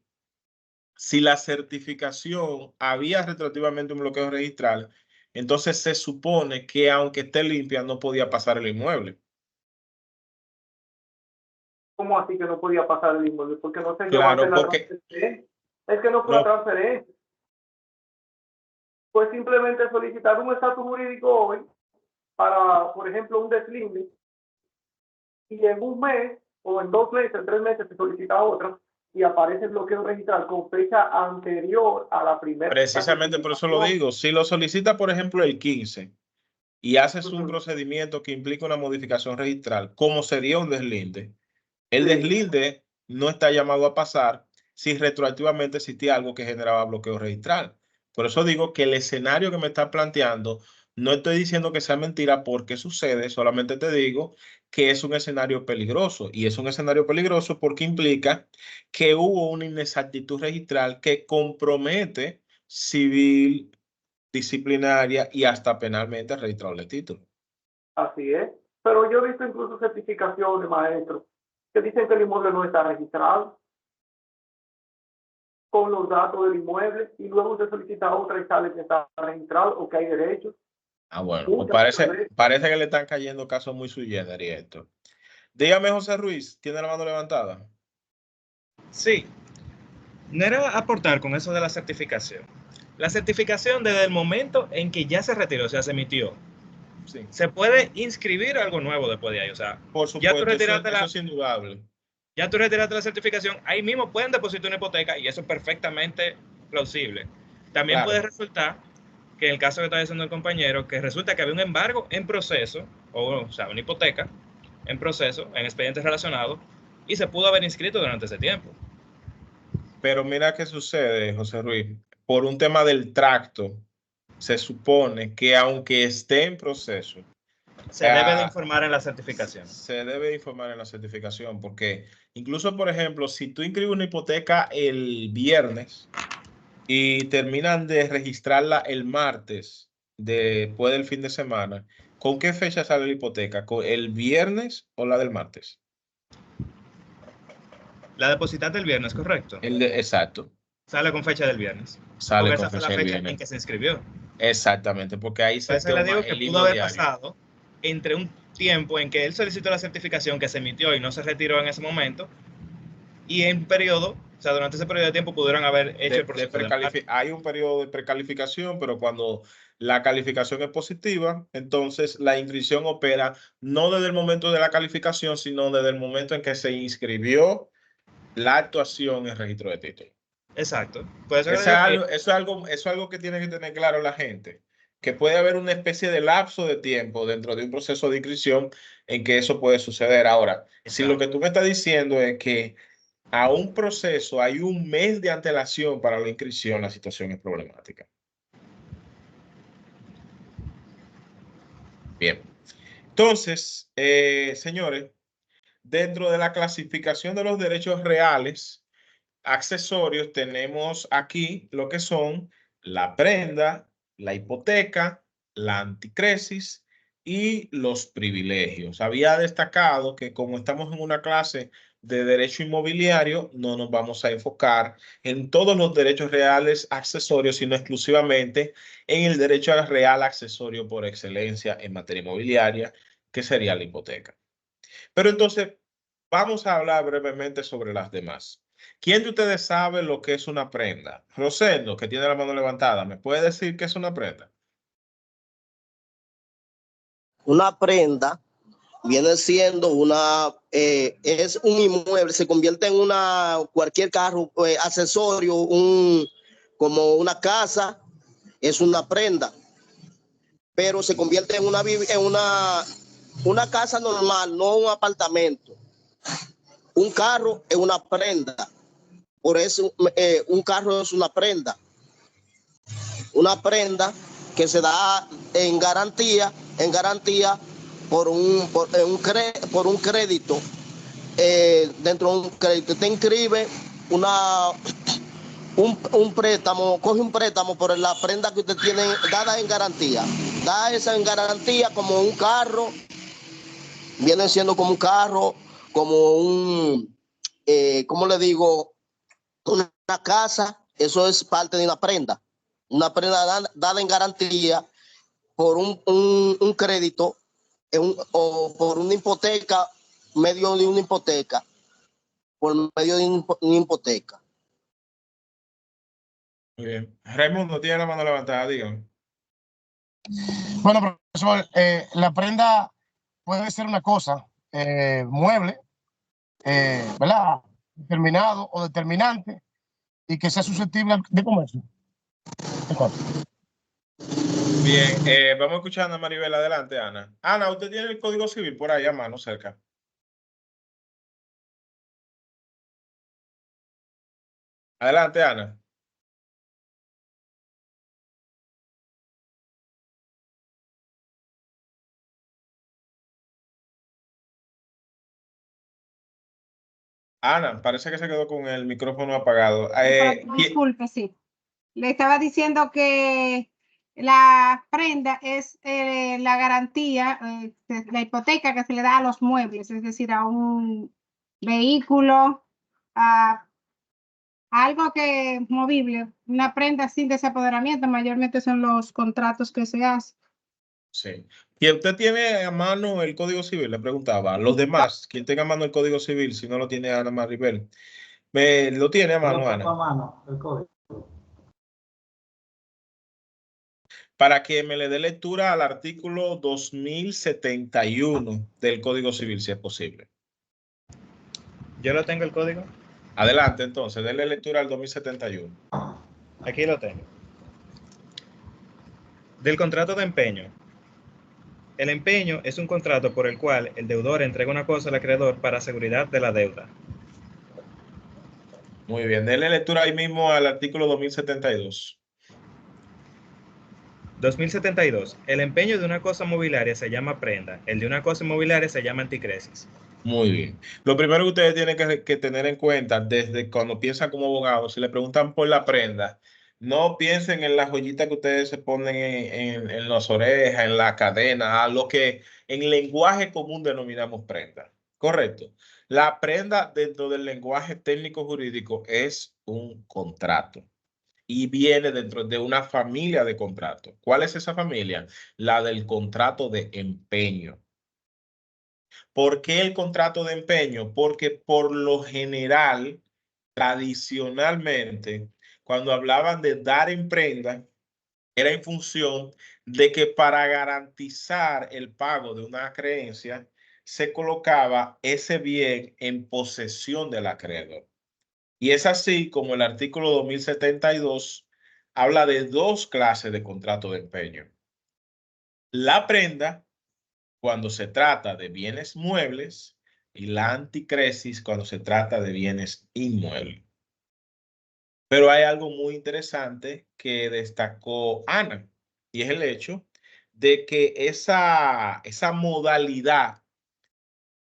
Speaker 1: si la certificación había retroactivamente un bloqueo registral, entonces se supone que aunque esté limpia, no podía pasar el inmueble.
Speaker 9: ¿Cómo así que no podía pasar el inmueble? Porque no se llegó a hacer
Speaker 1: Claro,
Speaker 9: la
Speaker 1: porque
Speaker 9: transferencia. Es que no fue la
Speaker 1: no,
Speaker 9: transferencia. Fue simplemente solicitar un estatus jurídico hoy para, por ejemplo, un deslinde, y en un mes, o en 2 meses, en 3 meses, se solicita otra, y aparece el bloqueo registral con fecha anterior a la primera
Speaker 1: precisamente por eso lo
Speaker 9: certificación.
Speaker 1: digo. Si lo solicita, por ejemplo, el 15 y haces un procedimiento que implica una modificación registral, como sería un deslinde, el
Speaker 9: Sí.
Speaker 1: deslinde no está llamado a pasar si retroactivamente existía algo que generaba bloqueo registral. Por eso digo que el escenario que me está planteando, no estoy diciendo que sea mentira porque sucede, solamente te digo que es un escenario peligroso. Y es un escenario peligroso porque implica que hubo una inexactitud registral que compromete civil, disciplinaria y hasta penalmente al registrador de título.
Speaker 9: Así es. Pero yo he visto incluso certificaciones, maestro, que dicen que el inmueble no está registrado con los datos del inmueble y luego se solicita otra y sale que está registrado o que hay derechos.
Speaker 1: Ah, bueno, pues
Speaker 9: Muchas veces.
Speaker 1: parece que le están cayendo casos muy sui generis esto. Dígame, José Ruiz, ¿tiene la mano levantada?
Speaker 2: Sí, no era aportar con eso de la certificación. La certificación desde el momento en que ya se retiró, o sea, se emitió,
Speaker 1: Sí.
Speaker 2: se puede inscribir algo nuevo después de ahí. O sea,
Speaker 1: Por
Speaker 2: ya tú
Speaker 1: supuesto,
Speaker 2: retiraste
Speaker 1: eso es indudable.
Speaker 2: ya tú retiraste la certificación, ahí mismo pueden depositar una hipoteca y eso es perfectamente plausible. También
Speaker 1: Claro.
Speaker 2: puede resultar que en el caso que está diciendo el compañero, que resulta que había un embargo en proceso, o sea, una hipoteca en proceso, en expedientes relacionados, y se pudo haber inscrito durante ese tiempo.
Speaker 1: Pero mira qué sucede, José Ruiz. Por un tema del tracto, se supone que aunque esté en proceso,
Speaker 2: Se debe de informar en la certificación.
Speaker 1: se debe informar en la certificación, porque incluso, por ejemplo, si tú inscribes una hipoteca el viernes y terminan de registrarla el martes después del fin de semana, ¿Con qué fecha sale la hipoteca? ¿Con el viernes o la del martes?
Speaker 2: La depositaste el viernes, ¿correcto?
Speaker 1: Exacto.
Speaker 2: Sale con fecha del viernes.
Speaker 1: Sale
Speaker 2: Porque
Speaker 1: con
Speaker 2: esa fue la
Speaker 1: fecha del
Speaker 2: fecha en
Speaker 1: viernes.
Speaker 2: que se inscribió.
Speaker 1: Exactamente, porque ahí se
Speaker 2: Entonces le
Speaker 1: toma
Speaker 2: digo que
Speaker 1: el
Speaker 2: pudo haber
Speaker 1: diario.
Speaker 2: pasado entre un tiempo en que él solicitó la certificación que se emitió y no se retiró en ese momento, y en periodo, o sea, durante ese periodo de tiempo pudieron haber hecho el proceso de
Speaker 1: Hay un periodo de precalificación, pero cuando la calificación es positiva, entonces la inscripción opera no desde el momento de la calificación, sino desde el momento en que se inscribió la actuación en registro de título.
Speaker 2: Exacto. Por eso
Speaker 1: Eso es algo que tiene que tener claro la gente, que puede haber una especie de lapso de tiempo dentro de un proceso de inscripción en que eso puede suceder. Ahora, si lo que tú me estás diciendo es que a un proceso hay un mes de antelación para la inscripción, la situación es problemática. Bien. Entonces, señores, dentro de la clasificación de los derechos reales, accesorios, tenemos aquí lo que son la prenda, la hipoteca, la anticresis y los privilegios. Había destacado que como estamos en una clase de derecho inmobiliario, no nos vamos a enfocar en todos los derechos reales accesorios, sino exclusivamente en el derecho real accesorio por excelencia en materia inmobiliaria, que sería la hipoteca. Pero entonces, vamos a hablar brevemente sobre las demás. ¿Quién de ustedes sabe lo que es una prenda? Rosendo, que tiene la mano levantada, ¿me puede decir qué es una prenda?
Speaker 3: Una prenda viene siendo es un inmueble, se convierte en cualquier carro, accesorio, como una casa, es una prenda, pero se convierte en una casa normal, no un apartamento. Un carro es una prenda, por eso un carro es una prenda que se da en garantía por un crédito. Dentro de un crédito te inscribe un préstamo, coge un préstamo por la prenda que usted tiene dada en garantía. Da esa en garantía como un carro, viene siendo como un carro, como ¿cómo le digo? Una casa, eso es parte de una prenda. Una prenda dada en garantía por un crédito o por una hipoteca, medio de una hipoteca, por medio de una hipoteca.
Speaker 1: Muy bien. Raimundo tiene la mano levantada, dígame.
Speaker 8: Bueno, profesor, la prenda puede ser una cosa, mueble, ¿verdad? Determinado o determinante y que sea susceptible de comercio.
Speaker 1: Bien, vamos a escuchar a Ana Maribel. Adelante, Ana. Ana, ¿usted tiene el Código Civil por ahí a mano cerca? Adelante, Ana. Ana, parece que se quedó con el micrófono apagado.
Speaker 7: Disculpe, sí. Le estaba diciendo que la prenda es la garantía, la hipoteca que se le da a los muebles, es decir, a un vehículo, a algo que es movible, una prenda sin desapoderamiento, mayormente son los contratos que se hacen.
Speaker 1: Sí. ¿Y usted tiene a mano el Código Civil? Le preguntaba. Los demás, quien tenga a mano el Código Civil, si no lo tiene Ana Maribel. ¿Lo tiene a mano, Ana?
Speaker 4: A mano, el código.
Speaker 1: Para que me le dé lectura al artículo 2071 del Código Civil, si es posible.
Speaker 2: Yo lo tengo el código.
Speaker 1: Adelante, entonces, déle lectura al 2071.
Speaker 2: Aquí lo tengo. Del contrato de empeño. El empeño es un contrato por el cual el deudor entrega una cosa al acreedor para seguridad de la deuda.
Speaker 1: Muy bien, déle lectura ahí mismo al artículo 2072.
Speaker 2: 2072. El empeño de una cosa mobiliaria se llama prenda. El de una cosa inmobiliaria se llama anticresis.
Speaker 1: Muy bien. Lo primero que ustedes tienen que tener en cuenta desde cuando piensan como abogado, si le preguntan por la prenda, No piensen en las joyitas que ustedes se ponen en las orejas, en la cadena, a lo que en lenguaje común denominamos prenda. Correcto. La prenda dentro del lenguaje técnico jurídico es un contrato y viene dentro de una familia de contratos. ¿Cuál es esa familia? La del contrato de empeño. ¿Por qué el contrato de empeño? Porque por lo general, tradicionalmente, cuando hablaban de dar en prenda, era en función de que para garantizar el pago de una creencia, se colocaba ese bien en posesión del acreedor. Y es así como el artículo 2072 habla de dos clases de contrato de empeño. La prenda, cuando se trata de bienes muebles, y la anticresis cuando se trata de bienes inmuebles. Pero hay algo muy interesante que destacó Ana, y es el hecho de que esa modalidad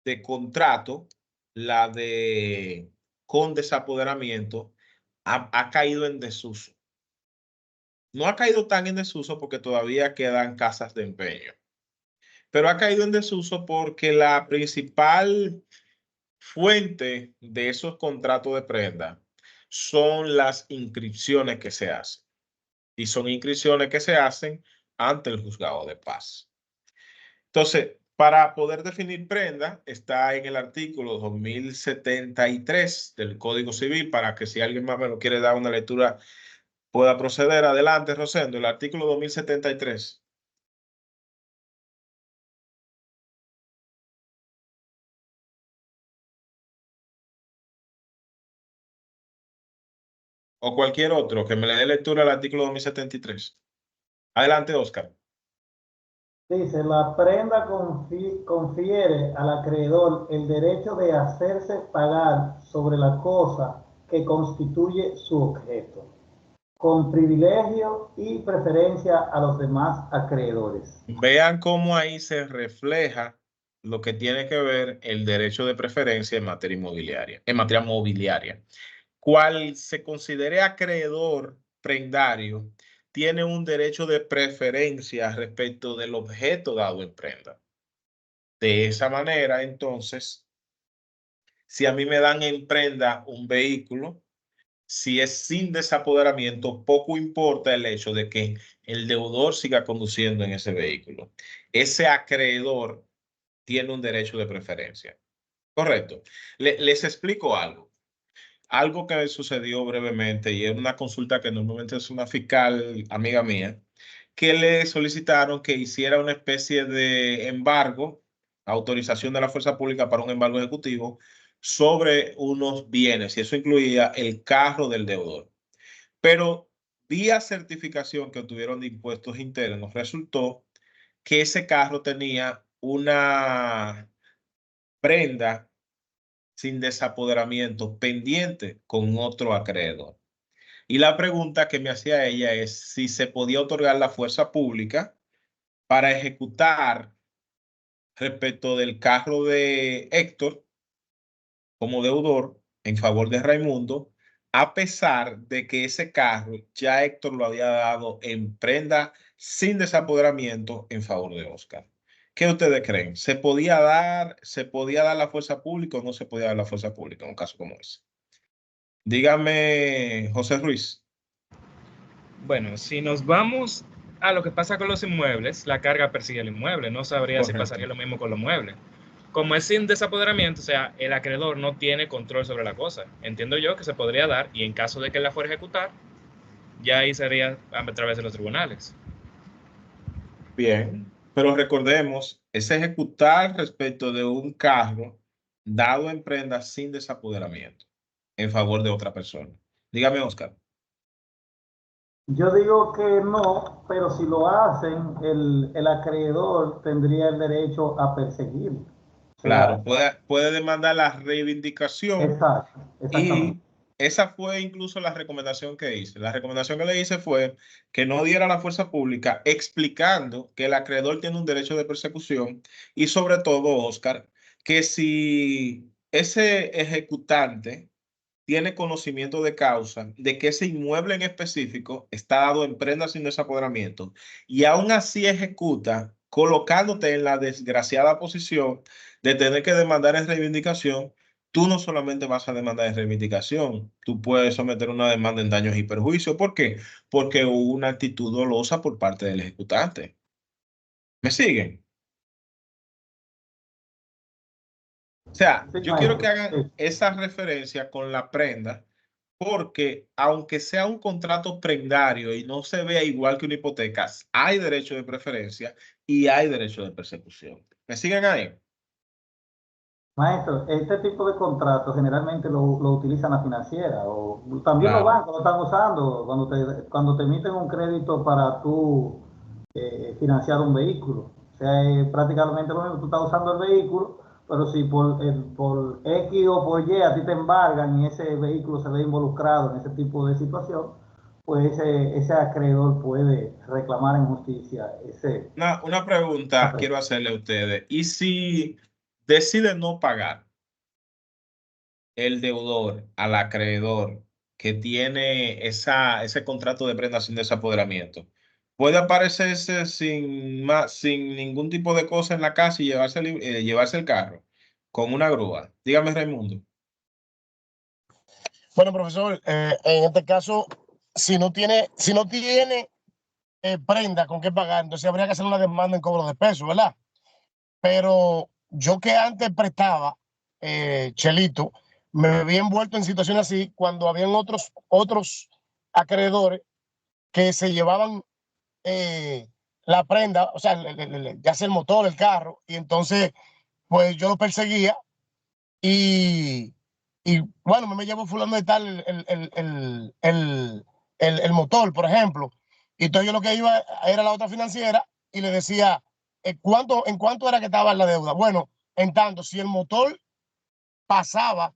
Speaker 1: de contrato, la de con desapoderamiento, ha caído en desuso. No ha caído tan en desuso porque todavía quedan casas de empeño, pero ha caído en desuso porque la principal fuente de esos contratos de prenda son las inscripciones que se hacen. Y son inscripciones que se hacen ante el juzgado de paz. Entonces, para poder definir prenda, está en el artículo 2073 del Código Civil, para que si alguien más me lo quiere dar una lectura, pueda proceder. Adelante, Rosendo, el artículo 2073. O cualquier otro que me le dé lectura al artículo 2073. Adelante, Oscar.
Speaker 4: Dice, la prenda confiere al acreedor el derecho de hacerse pagar sobre la cosa que constituye su objeto, con privilegio y preferencia a los demás acreedores.
Speaker 1: Vean cómo ahí se refleja lo que tiene que ver el derecho de preferencia en materia inmobiliaria, en materia mobiliaria. Cual se considere acreedor prendario tiene un derecho de preferencia respecto del objeto dado en prenda. De esa manera, entonces, si a mí me dan en prenda un vehículo, si es sin desapoderamiento, poco importa el hecho de que el deudor siga conduciendo en ese vehículo. Ese acreedor tiene un derecho de preferencia. Correcto. Les explico algo. Algo que sucedió brevemente y es una consulta que normalmente es una fiscal amiga mía, que le solicitaron que hiciera una especie de embargo, autorización de la fuerza pública para un embargo ejecutivo sobre unos bienes, y eso incluía el carro del deudor. Pero vía certificación que obtuvieron de impuestos internos, resultó que ese carro tenía una prenda sin desapoderamiento pendiente con otro acreedor. Y la pregunta que me hacía ella es si se podía otorgar la fuerza pública para ejecutar respecto del carro de Héctor como deudor en favor de Raimundo, a pesar de que ese carro ya Héctor lo había dado en prenda sin desapoderamiento en favor de Oscar. ¿Qué ustedes creen? ¿Se podía dar la fuerza pública o no se podía dar la fuerza pública en un caso como ese? Dígame, José Ruiz.
Speaker 2: Bueno, si nos vamos a lo que pasa con los inmuebles, la carga persigue el inmueble. No sabría si pasaría lo mismo con los muebles. Como es sin desapoderamiento, o sea, el acreedor no tiene control sobre la cosa. Entiendo yo que se podría dar, y en caso de que la fuera a ejecutar, ya ahí sería a través de los tribunales.
Speaker 1: Bien, pero recordemos, es ejecutar respecto de un carro dado en prenda sin desapoderamiento en favor de otra persona. Dígame, Oscar.
Speaker 4: Yo digo que no, pero si lo hacen, el acreedor tendría el derecho a perseguir. O sea,
Speaker 1: Claro, puede demandar la reivindicación
Speaker 4: exacto, exactamente.
Speaker 1: y esa fue incluso la recomendación que hice. La recomendación que le hice fue que no diera la fuerza pública explicando que el acreedor tiene un derecho de persecución y sobre todo, Oscar, que si ese ejecutante tiene conocimiento de causa de que ese inmueble en específico está dado en prenda sin desapoderamiento y aún así ejecuta colocándote en la desgraciada posición de tener que demandar en reivindicación, tú no solamente vas a demandar en reivindicación, tú puedes someter una demanda en daños y perjuicios. ¿Por qué? Porque hubo una actitud dolosa por parte del ejecutante. ¿Me siguen? O sea,
Speaker 4: Sí,
Speaker 1: yo quiero que
Speaker 4: maestro.
Speaker 1: hagan
Speaker 4: Sí.
Speaker 1: esa referencia con la prenda, porque aunque sea un contrato prendario y no se vea igual que una hipoteca, hay derecho de preferencia y hay derecho de persecución. ¿Me siguen ahí?
Speaker 4: Maestro, este tipo de contratos generalmente lo utilizan las financieras o también los
Speaker 1: Claro.
Speaker 4: bancos lo están usando cuando te emiten un crédito para tú financiar un vehículo. O sea, prácticamente lo mismo, tú estás usando el vehículo, pero si por X o por Y a ti te embargan y ese vehículo se ve involucrado en ese tipo de situación, pues ese acreedor puede reclamar en justicia ese.
Speaker 1: Una pregunta quiero hacerle a ustedes. ¿Y si decide no pagar el deudor al acreedor que tiene ese contrato de prenda sin desapoderamiento? ¿Puede aparecerse sin ningún tipo de cosa en la casa y llevarse el carro con una grúa? Dígame, Raimundo.
Speaker 8: Bueno, profesor, en este caso, si no tiene prenda con qué pagar, entonces habría que hacer una demanda en cobro de peso, ¿verdad? Pero yo que antes prestaba, Chelito, me había envuelto en situaciones así cuando habían otros acreedores que se llevaban la prenda, o sea, ya sea el motor, el carro, y entonces, pues yo lo perseguía y, y bueno, me llevo fulano de tal el motor, por ejemplo. Y entonces yo lo que iba era a la otra financiera y le decía, en cuánto era que estaba la deuda? Bueno, en tanto, si el motor pasaba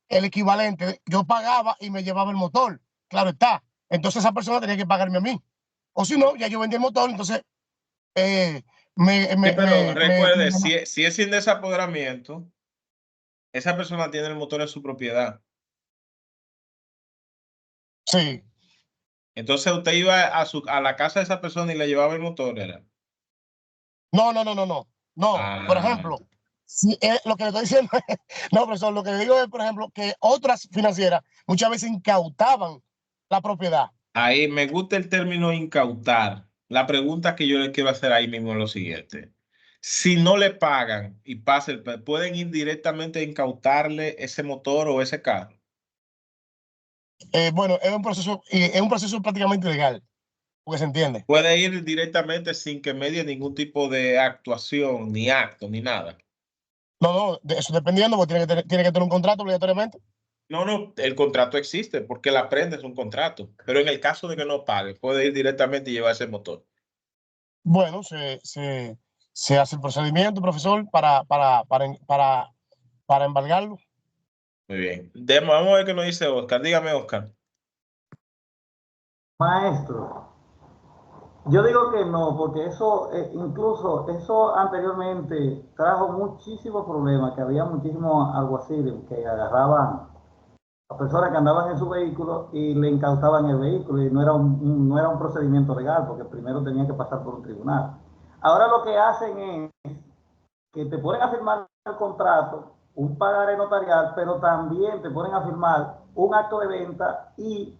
Speaker 8: el equivalente, yo pagaba y me llevaba el motor. Claro está. Entonces esa persona tenía que pagarme a mí. O si no, ya yo vendí el motor, entonces eh,
Speaker 1: Sí, pero recuerde, si es sin desapoderamiento, esa persona tiene el motor en su propiedad.
Speaker 8: sí.
Speaker 1: Entonces usted iba a la casa de esa persona y le llevaba el motor, ¿era?
Speaker 8: No, no, no, no, no. No, por
Speaker 1: Ah,
Speaker 8: ejemplo, si lo que le estoy diciendo, no, profesor, lo que le digo es, por ejemplo, que otras financieras muchas veces incautaban la propiedad.
Speaker 1: ahí me gusta el término incautar. La pregunta que yo le quiero hacer ahí mismo es lo siguiente. Si no le pagan y pueden indirectamente incautarle ese motor o ese carro.
Speaker 8: Bueno, es un proceso prácticamente legal, porque se entiende.
Speaker 1: Puede ir directamente sin que medie ningún tipo de actuación, ni acto, ni nada.
Speaker 8: No, no, de eso dependiendo, porque tiene que tener un contrato obligatoriamente.
Speaker 1: No, no, el contrato existe porque la prenda es un contrato. Pero en el caso de que no pague, puede ir directamente y llevarse el motor.
Speaker 8: Bueno, se hace el procedimiento, profesor, para embargarlo.
Speaker 1: Muy bien. Vamos a ver qué nos dice Oscar. Dígame, Oscar.
Speaker 4: Maestro, yo digo que no, porque eso, incluso eso anteriormente trajo muchísimos problemas, que había muchísimos alguaciles que agarraban a personas que andaban en su vehículo y le incautaban el vehículo y no era un procedimiento legal, porque primero tenía que pasar por un tribunal. Ahora lo que hacen es que te ponen a firmar el contrato, un pagaré notarial, pero también te ponen a firmar un acto de venta y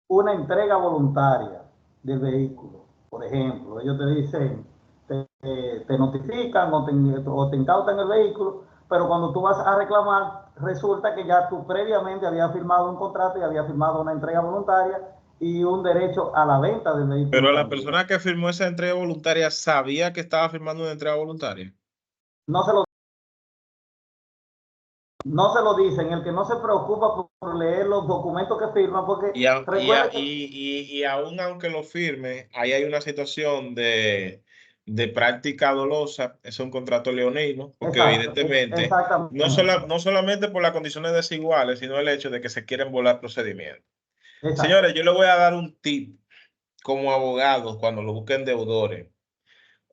Speaker 4: una entrega voluntaria del vehículo. Por ejemplo, ellos te dicen, te notifican o te incautan el vehículo, pero cuando tú vas a reclamar, resulta que ya tú previamente habías firmado un contrato y habías firmado una entrega voluntaria y un derecho a la venta del vehículo
Speaker 1: Pero la
Speaker 4: también.
Speaker 1: persona que firmó esa entrega voluntaria sabía que estaba firmando una entrega voluntaria.
Speaker 4: No se lo No se lo dicen, el que no se preocupa por leer los documentos que firma, porque recuerde que...
Speaker 1: Y aún aunque lo firme, ahí hay una situación de práctica dolosa. Es un contrato leonino, porque
Speaker 4: Exacto,
Speaker 1: evidentemente
Speaker 4: exactamente,
Speaker 1: no solamente por las condiciones desiguales, sino el hecho de que se quieren volar procedimientos.
Speaker 4: exacto.
Speaker 1: Señores, yo le voy a dar un tip como abogado cuando lo busquen deudores.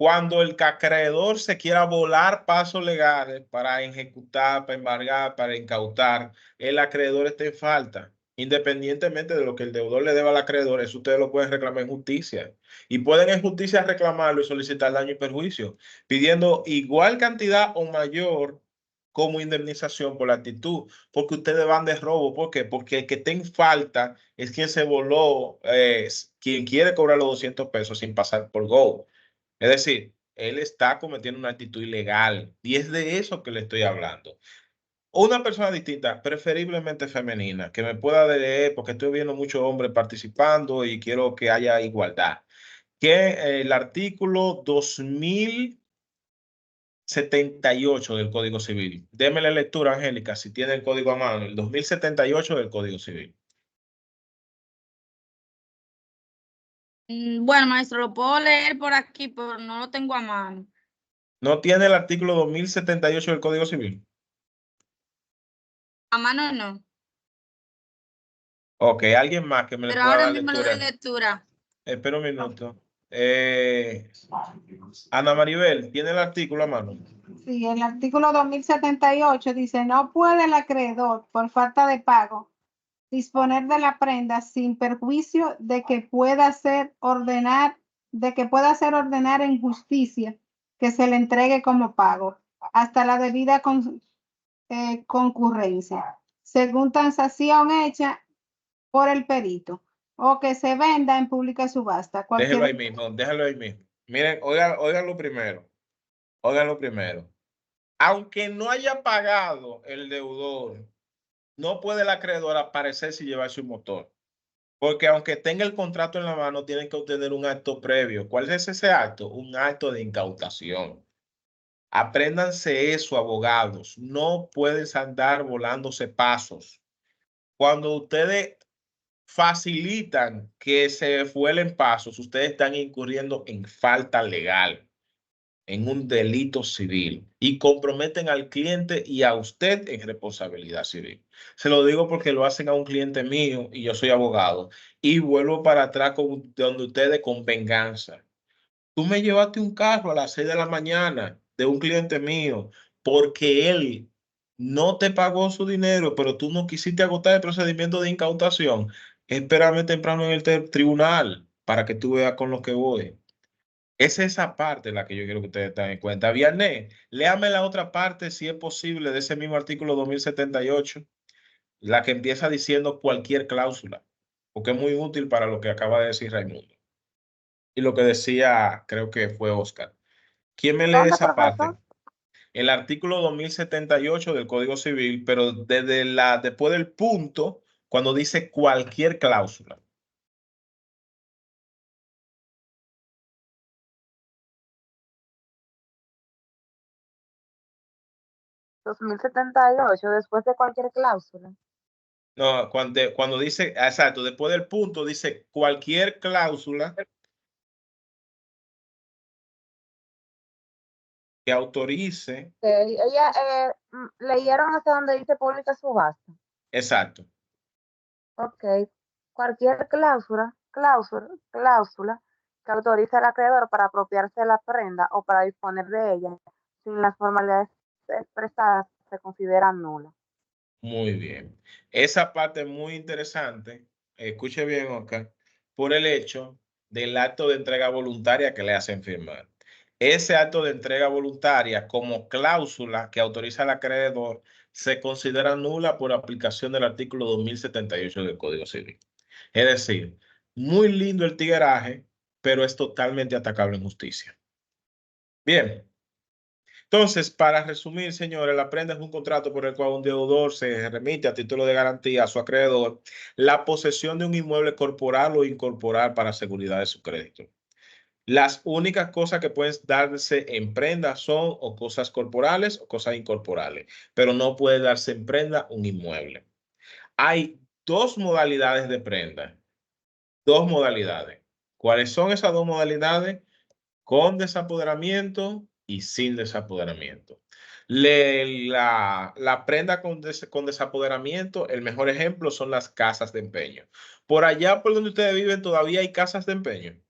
Speaker 1: cuando el acreedor se quiera volar pasos legales para ejecutar, para embargar, para incautar, el acreedor está en falta. Independientemente de lo que el deudor le deba al acreedor, eso ustedes lo pueden reclamar en justicia. Y pueden en justicia reclamarlo y solicitar daño y perjuicio, pidiendo igual cantidad o mayor como indemnización por la actitud, porque ustedes van de robo. ¿Por qué? Porque el que está en falta es quien se voló, quien quiere cobrar los 200 pesos sin pasar por Go. Es decir, él está cometiendo una actitud ilegal y es de eso que le estoy hablando. Una persona distinta, preferiblemente femenina, que me pueda leer, porque estoy viendo muchos hombres participando y quiero que haya igualdad. Que el artículo 2078 del Código Civil. Deme la lectura, Angélica, si tiene el código a mano. El 2078 del Código Civil.
Speaker 5: Bueno, maestro, lo puedo leer por aquí, pero no lo tengo a mano.
Speaker 1: ¿No tiene el artículo 2078 del Código Civil?
Speaker 5: A mano no.
Speaker 1: Ok, alguien más que me le
Speaker 5: Pero
Speaker 1: pueda
Speaker 5: ahora
Speaker 1: dar
Speaker 5: mismo le
Speaker 1: lectura.
Speaker 5: doy lectura.
Speaker 1: Espera un minuto. Ana Maribel, ¿tiene el artículo a mano?
Speaker 7: Sí, el artículo 2078 dice, no puede el acreedor, por falta de pago, disponer de la prenda sin perjuicio de que pueda ser ordenar en justicia que se le entregue como pago hasta la debida concurrencia, según transacción hecha por el perito, o que se venda en pública subasta.
Speaker 1: Déjelo ahí mismo, déjalo ahí mismo. Miren, oigan lo primero. Oigan lo primero. Aunque no haya pagado el deudor, no puede el acreedor aparecerse y llevarse un motor. Porque aunque tenga el contrato en la mano, tienen que obtener un acto previo. ¿Cuál es ese acto? Un acto de incautación. Apréndanse eso, abogados. No puedes andar volándose pasos. Cuando ustedes facilitan que se vuelen pasos, ustedes están incurriendo en falta legal, en un delito civil y comprometen al cliente y a usted en responsabilidad civil. Se lo digo porque lo hacen a un cliente mío y yo soy abogado y vuelvo para atrás donde ustedes con venganza. Tú me llevaste un carro a las 6 de la mañana de un cliente mío porque él no te pagó su dinero, pero tú no quisiste agotar el procedimiento de incautación. Espérame temprano en el tribunal para que tú veas con lo que voy. Es esa parte la que yo quiero que ustedes tengan en cuenta. Viernes, léame la otra parte, si es posible, de ese mismo artículo 2078, la que empieza diciendo cualquier cláusula, porque es muy útil para lo que acaba de decir Raimundo. Y lo que decía, creo que fue Oscar. ¿Quién me lee
Speaker 10: ¿Dónde,
Speaker 1: esa parte?
Speaker 10: profesor?
Speaker 1: El artículo 2078 del Código Civil, pero después del punto, cuando dice cualquier cláusula.
Speaker 10: 2078, después de cualquier cláusula.
Speaker 1: No, cuando dice, exacto, después del punto dice cualquier cláusula que autorice.
Speaker 10: Leyeron hasta donde dice pública subasta.
Speaker 1: Exacto.
Speaker 10: Ok. Cualquier cláusula que autorice al acreedor para apropiarse de la prenda o para disponer de ella sin las formalidades expresadas se considera nula.
Speaker 1: Muy bien. Esa parte es muy interesante. Escuche bien, Oscar, por el hecho del acto de entrega voluntaria que le hacen firmar. Ese acto de entrega voluntaria como cláusula que autoriza al acreedor se considera nula por aplicación del artículo 2078 del Código Civil. Es decir, muy lindo el tigueraje, pero es totalmente atacable en justicia. Bien. Entonces, para resumir, señores, la prenda es un contrato por el cual un deudor se remite a título de garantía a su acreedor la posesión de un inmueble corporal o incorporal para seguridad de su crédito. Las únicas cosas que pueden darse en prenda son o cosas corporales o cosas incorporales, pero no puede darse en prenda un inmueble. Hay dos modalidades de prenda. Dos modalidades. ¿Cuáles son esas dos modalidades? Con desapoderamiento y sin desapoderamiento. La prenda con desapoderamiento, el mejor ejemplo son las casas de empeño. Por allá por donde ustedes viven todavía hay casas de empeño.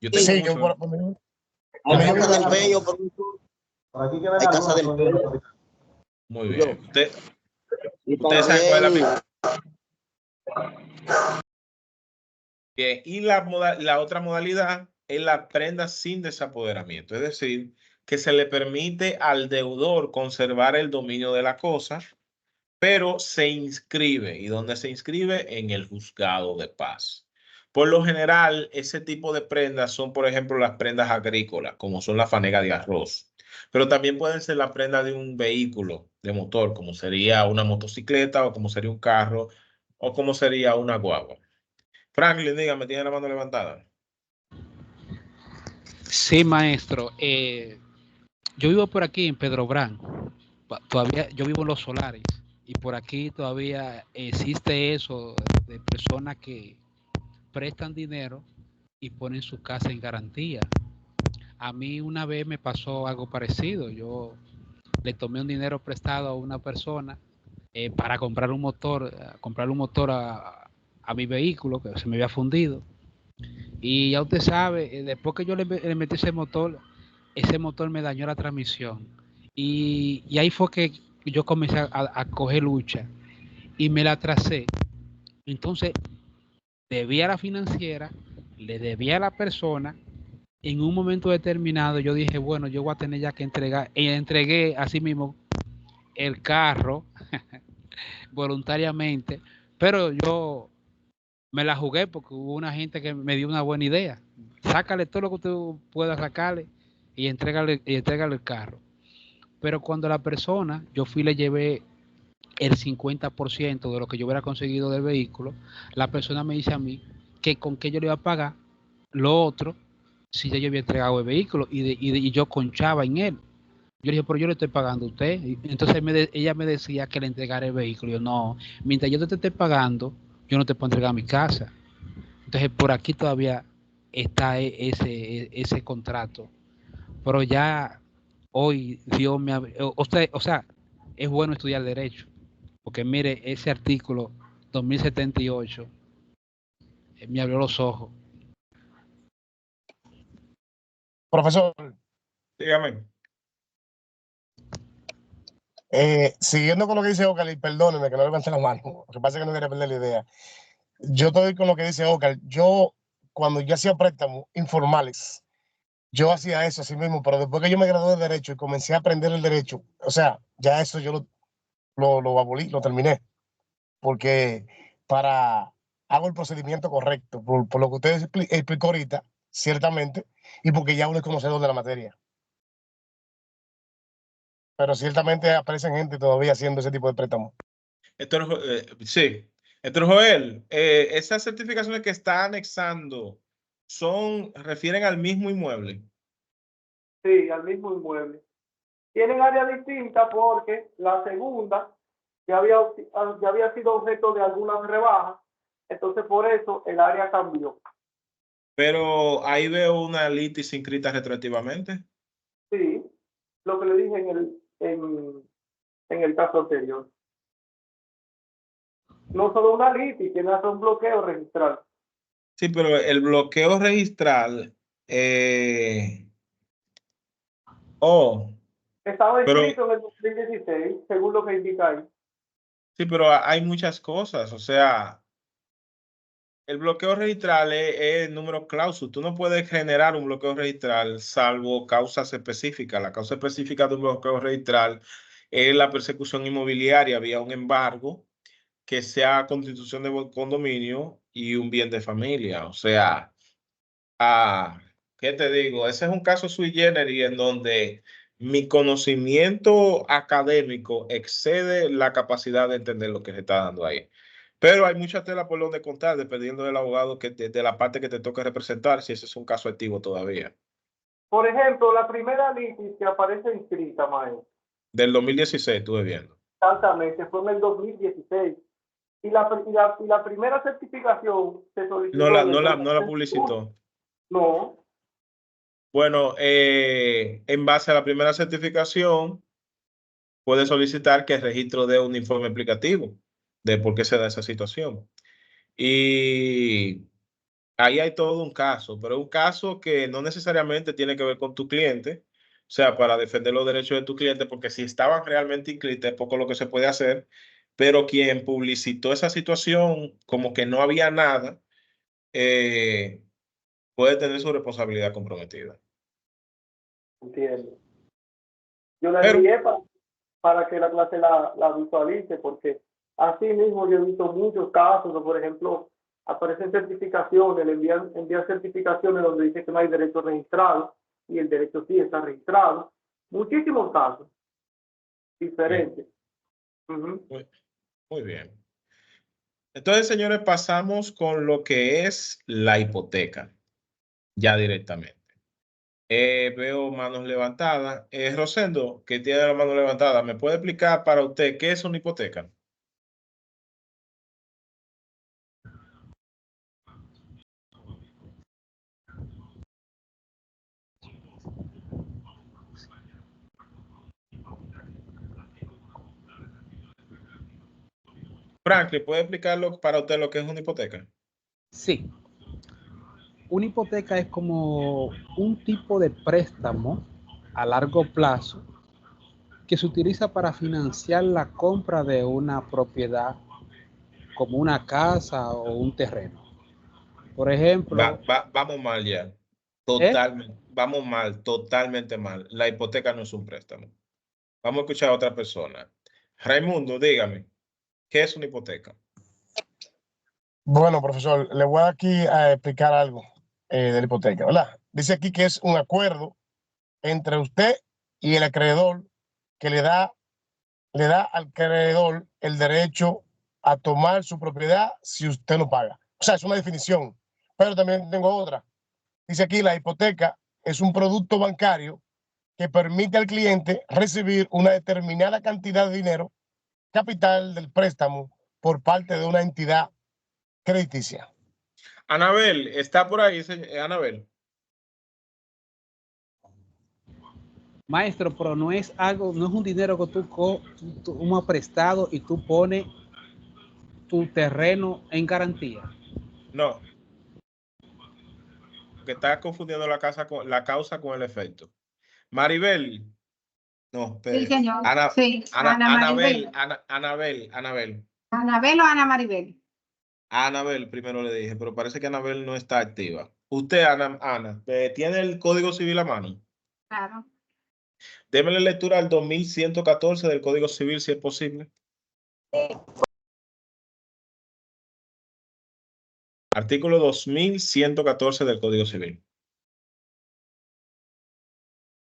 Speaker 1: Yo tengo
Speaker 8: Sí,
Speaker 1: mucho.
Speaker 3: Hay casa de empeño,
Speaker 4: Por aquí que
Speaker 3: hay casa de empeño.
Speaker 1: Muy bien.
Speaker 3: Y
Speaker 1: Ustedes saben cuál es
Speaker 3: también,
Speaker 1: Bien, y la otra modalidad es la prenda sin desapoderamiento, es decir, que se le permite al deudor conservar el dominio de la cosa, pero se inscribe. ¿Y dónde se inscribe? En el juzgado de paz. Por lo general, ese tipo de prendas son, por ejemplo, las prendas agrícolas, como son la fanega de arroz. Pero también pueden ser la prenda de un vehículo de motor, como sería una motocicleta o como sería un carro o como sería una guagua. Franklin, dígame, tiene la mano levantada.
Speaker 11: Sí, maestro. Yo vivo por aquí en Pedro Brán. Todavía yo vivo en Los Solares y por aquí todavía existe eso de personas que prestan dinero y ponen su casa en garantía. A mí una vez me pasó algo parecido. Yo le tomé un dinero prestado a una persona para comprarle un motor a mi vehículo que se me había fundido. Y ya usted sabe, después que yo le metí ese motor me dañó la transmisión. Y ahí fue que yo comencé a coger lucha y me la tracé. Entonces, debía a la financiera, le debía a la persona. En un momento determinado yo dije, bueno, yo voy a tener ya que entregar. Y entregué así mismo el carro voluntariamente, pero yo me la jugué porque hubo una gente que me dio una buena idea. Sácale todo lo que tú puedas sacarle y entrégale el carro. Pero cuando la persona, yo fui y le llevé el 50% de lo que yo hubiera conseguido del vehículo, la persona me dice a mí que con qué yo le iba a pagar lo otro si ya yo había entregado el vehículo y yo conchaba en él. Yo le dije, pero yo le estoy pagando a usted. Y entonces ella me decía que le entregara el vehículo. Yo, no, mientras yo te esté pagando, yo no te puedo entregar mi casa. Entonces, por aquí todavía está ese contrato. Pero ya hoy Dios me o sea, es bueno estudiar derecho. Porque mire, ese artículo 2078 me abrió los ojos.
Speaker 8: Profesor,
Speaker 1: Dígame.
Speaker 8: siguiendo con lo que dice Ocar, y perdóneme que no levanté la mano, lo que pasa es que no quería perder la idea. Yo estoy con lo que dice Ocar. Yo, cuando yo hacía préstamos informales, yo hacía eso así mismo, pero después que yo me gradué de Derecho y comencé a aprender el derecho, o sea, ya eso yo lo abolí, lo terminé, porque hago el procedimiento correcto, por lo que usted explicó ahorita, ciertamente, y porque ya uno es conocedor de la materia. Pero ciertamente aparecen gente todavía haciendo ese tipo de préstamos.
Speaker 1: Sí. Héctor Joel, esas certificaciones que está anexando refieren al mismo inmueble.
Speaker 9: Sí, al mismo inmueble. Tienen áreas distintas porque la segunda ya había sido objeto de algunas rebajas, entonces por eso el área cambió.
Speaker 1: Pero ahí veo una litis inscrita retroactivamente.
Speaker 9: Sí, lo que le dije en el caso anterior. No solo una litis, tiene hasta un bloqueo registral.
Speaker 1: Sí, pero el bloqueo registral.
Speaker 9: Estaba
Speaker 1: Pero
Speaker 9: inscrito en el 2016, según lo que indica ahí.
Speaker 1: sí, pero hay muchas cosas. O sea, el bloqueo registral es el número clausus. Tú no puedes generar un bloqueo registral salvo causas específicas. La causa específica de un bloqueo registral es la persecución inmobiliaria vía un embargo, que sea constitución de condominio y un bien de familia. O sea, ¿qué te digo? Ese es un caso sui generis en donde mi conocimiento académico excede la capacidad de entender lo que se está dando ahí. Pero hay mucha tela por donde contar, dependiendo del abogado de la parte que te toque representar, si ese es un caso activo todavía.
Speaker 9: Por ejemplo, la primera litis que aparece inscrita, maestro.
Speaker 1: Del 2016 estuve viendo.
Speaker 9: Exactamente, fue en el 2016. Y la primera certificación se solicitó
Speaker 1: No la publicitó.
Speaker 9: No.
Speaker 1: Bueno, en base a la primera certificación, puede solicitar que el registro dé un informe explicativo de por qué se da esa situación. Y Ahí hay todo un caso, pero un caso que no necesariamente tiene que ver con tu cliente, o sea, para defender los derechos de tu cliente, porque si estaban realmente inscritos es poco lo que se puede hacer, pero quien publicitó esa situación como que no había nada, eh, puede tener su responsabilidad comprometida.
Speaker 9: Entiendo. Yo la
Speaker 1: Pero,
Speaker 9: envié para que la clase la visualice, porque así mismo yo he visto muchos casos, por ejemplo, aparecen certificaciones, le envían certificaciones donde dice que no hay derecho registrado y el derecho sí está registrado. Muchísimos casos diferentes. Ujú.
Speaker 1: muy bien. Entonces, señores, pasamos con lo que es la hipoteca, ya directamente. Veo manos levantadas. Rosendo, que tiene la mano levantada, ¿me puede explicar para usted qué es una hipoteca? Franklin, ¿puede explicarlo para usted lo que es una hipoteca?
Speaker 11: Sí, una hipoteca es como un tipo de préstamo a largo plazo que se utiliza para financiar la compra de una propiedad como una casa o un terreno. Por ejemplo,
Speaker 1: Vamos mal ya.
Speaker 11: ¿eh?
Speaker 1: Totalmente. Vamos mal, totalmente mal. La hipoteca no es un préstamo. Vamos a escuchar a otra persona. Raimundo, dígame, ¿qué es una hipoteca?
Speaker 8: Bueno, profesor, le voy aquí a explicar algo de la hipoteca, ¿verdad? Dice aquí que es un acuerdo entre usted y el acreedor que le da al acreedor el derecho a tomar su propiedad si usted no paga. O sea, es una definición, pero también tengo otra. Dice aquí, la hipoteca es un producto bancario que permite al cliente recibir una determinada cantidad de dinero, capital del préstamo, por parte de una entidad crediticia.
Speaker 1: Anabel, ¿está por ahí, Anabel?
Speaker 11: Maestro, pero no es algo, no es un dinero que tú tomas prestado y tú pones tu terreno en garantía.
Speaker 1: No, que está confundiendo la causa con el efecto. Maribel, no,
Speaker 7: Sí, señor.
Speaker 1: Ana,
Speaker 7: Sí,
Speaker 1: Ana,
Speaker 7: Ana Maribel.
Speaker 1: Anabel.
Speaker 7: ¿Anabel o Ana Maribel?
Speaker 1: A Anabel primero le dije, pero parece que Anabel no está activa. Usted, Ana, ¿tiene el Código Civil a mano?
Speaker 7: Claro.
Speaker 1: Démele lectura al 2114 del Código Civil, si es posible. Artículo 2114 del Código Civil.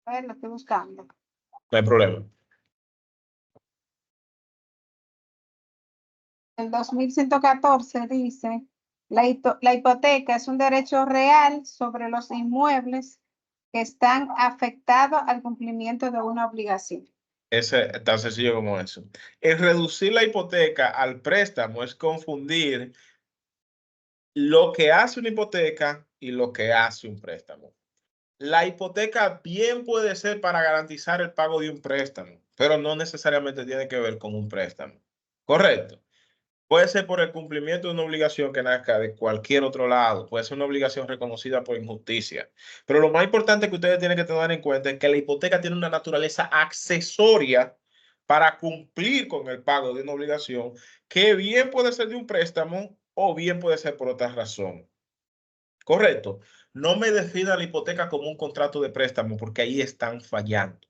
Speaker 7: A ver, lo estoy buscando.
Speaker 1: No hay problema.
Speaker 7: El 2114 dice, la hipoteca es un derecho real sobre los inmuebles que están afectados al cumplimiento de una obligación.
Speaker 1: Es tan sencillo como eso. El reducir la hipoteca al préstamo es confundir lo que hace una hipoteca y lo que hace un préstamo. La hipoteca bien puede ser para garantizar el pago de un préstamo, pero no necesariamente tiene que ver con un préstamo. Correcto. Puede ser por el cumplimiento de una obligación que nazca de cualquier otro lado. Puede ser una obligación reconocida por injusticia. Pero lo más importante que ustedes tienen que tener en cuenta es que la hipoteca tiene una naturaleza accesoria para cumplir con el pago de una obligación que bien puede ser de un préstamo o bien puede ser por otra razón. Correcto. No me defina la hipoteca como un contrato de préstamo porque ahí están fallando.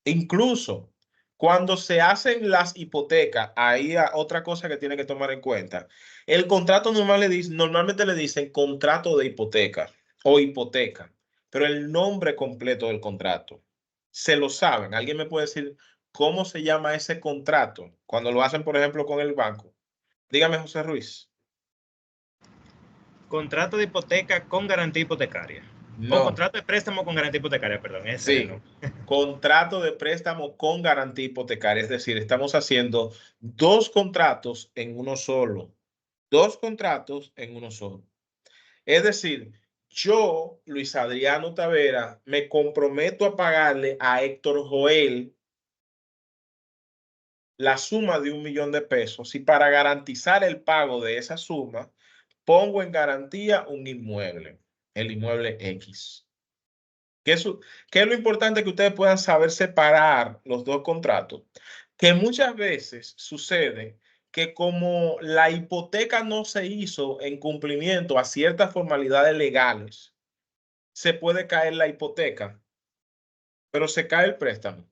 Speaker 1: Incluso cuando se hacen las hipotecas, ahí otra cosa que tiene que tomar en cuenta. El contrato normalmente le dicen contrato de hipoteca o hipoteca, pero el nombre completo del contrato, se lo saben. ¿Alguien me puede decir cómo se llama ese contrato cuando lo hacen, por ejemplo, con el banco? Dígame, José Ruiz.
Speaker 2: Contrato de hipoteca con garantía hipotecaria. O
Speaker 1: No.
Speaker 2: contrato de préstamo con garantía hipotecaria, perdón. Ese
Speaker 1: Sí,
Speaker 2: no.
Speaker 1: contrato de préstamo con garantía hipotecaria. Es decir, estamos haciendo dos contratos en uno solo. Dos contratos en uno solo. Es decir, yo, Luis Adriano Tavera, me comprometo a pagarle a Héctor Joel la suma de $1 millón y para garantizar el pago de esa suma, pongo en garantía un inmueble, el inmueble X. ¿Qué es lo importante? Que ustedes puedan saber separar los dos contratos? Que muchas veces sucede que como la hipoteca no se hizo en cumplimiento a ciertas formalidades legales, se puede caer la hipoteca, pero se cae el préstamo.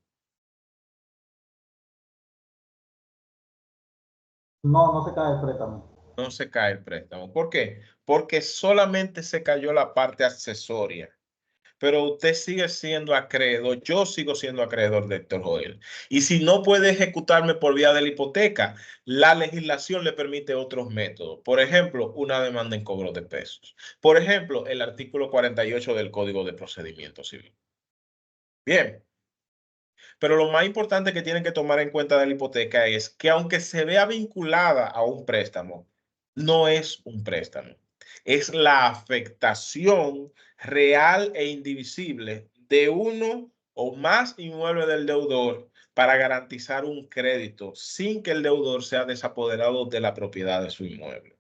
Speaker 4: No, no se cae el préstamo.
Speaker 1: No se cae el préstamo. ¿Por qué? Porque solamente se cayó la parte accesoria. Pero usted sigue siendo acreedor, yo sigo siendo acreedor de Héctor Joel. Y si no puede ejecutarme por vía de la hipoteca, la legislación le permite otros métodos. Por ejemplo, una demanda en cobro de pesos. Por ejemplo, el artículo 48 del Código de Procedimiento Civil. Bien. Pero lo más importante que tienen que tomar en cuenta de la hipoteca es que aunque se vea vinculada a un préstamo, no es un préstamo. Es la afectación real e indivisible de uno o más inmuebles del deudor para garantizar un crédito sin que el deudor sea desapoderado de la propiedad de su inmueble.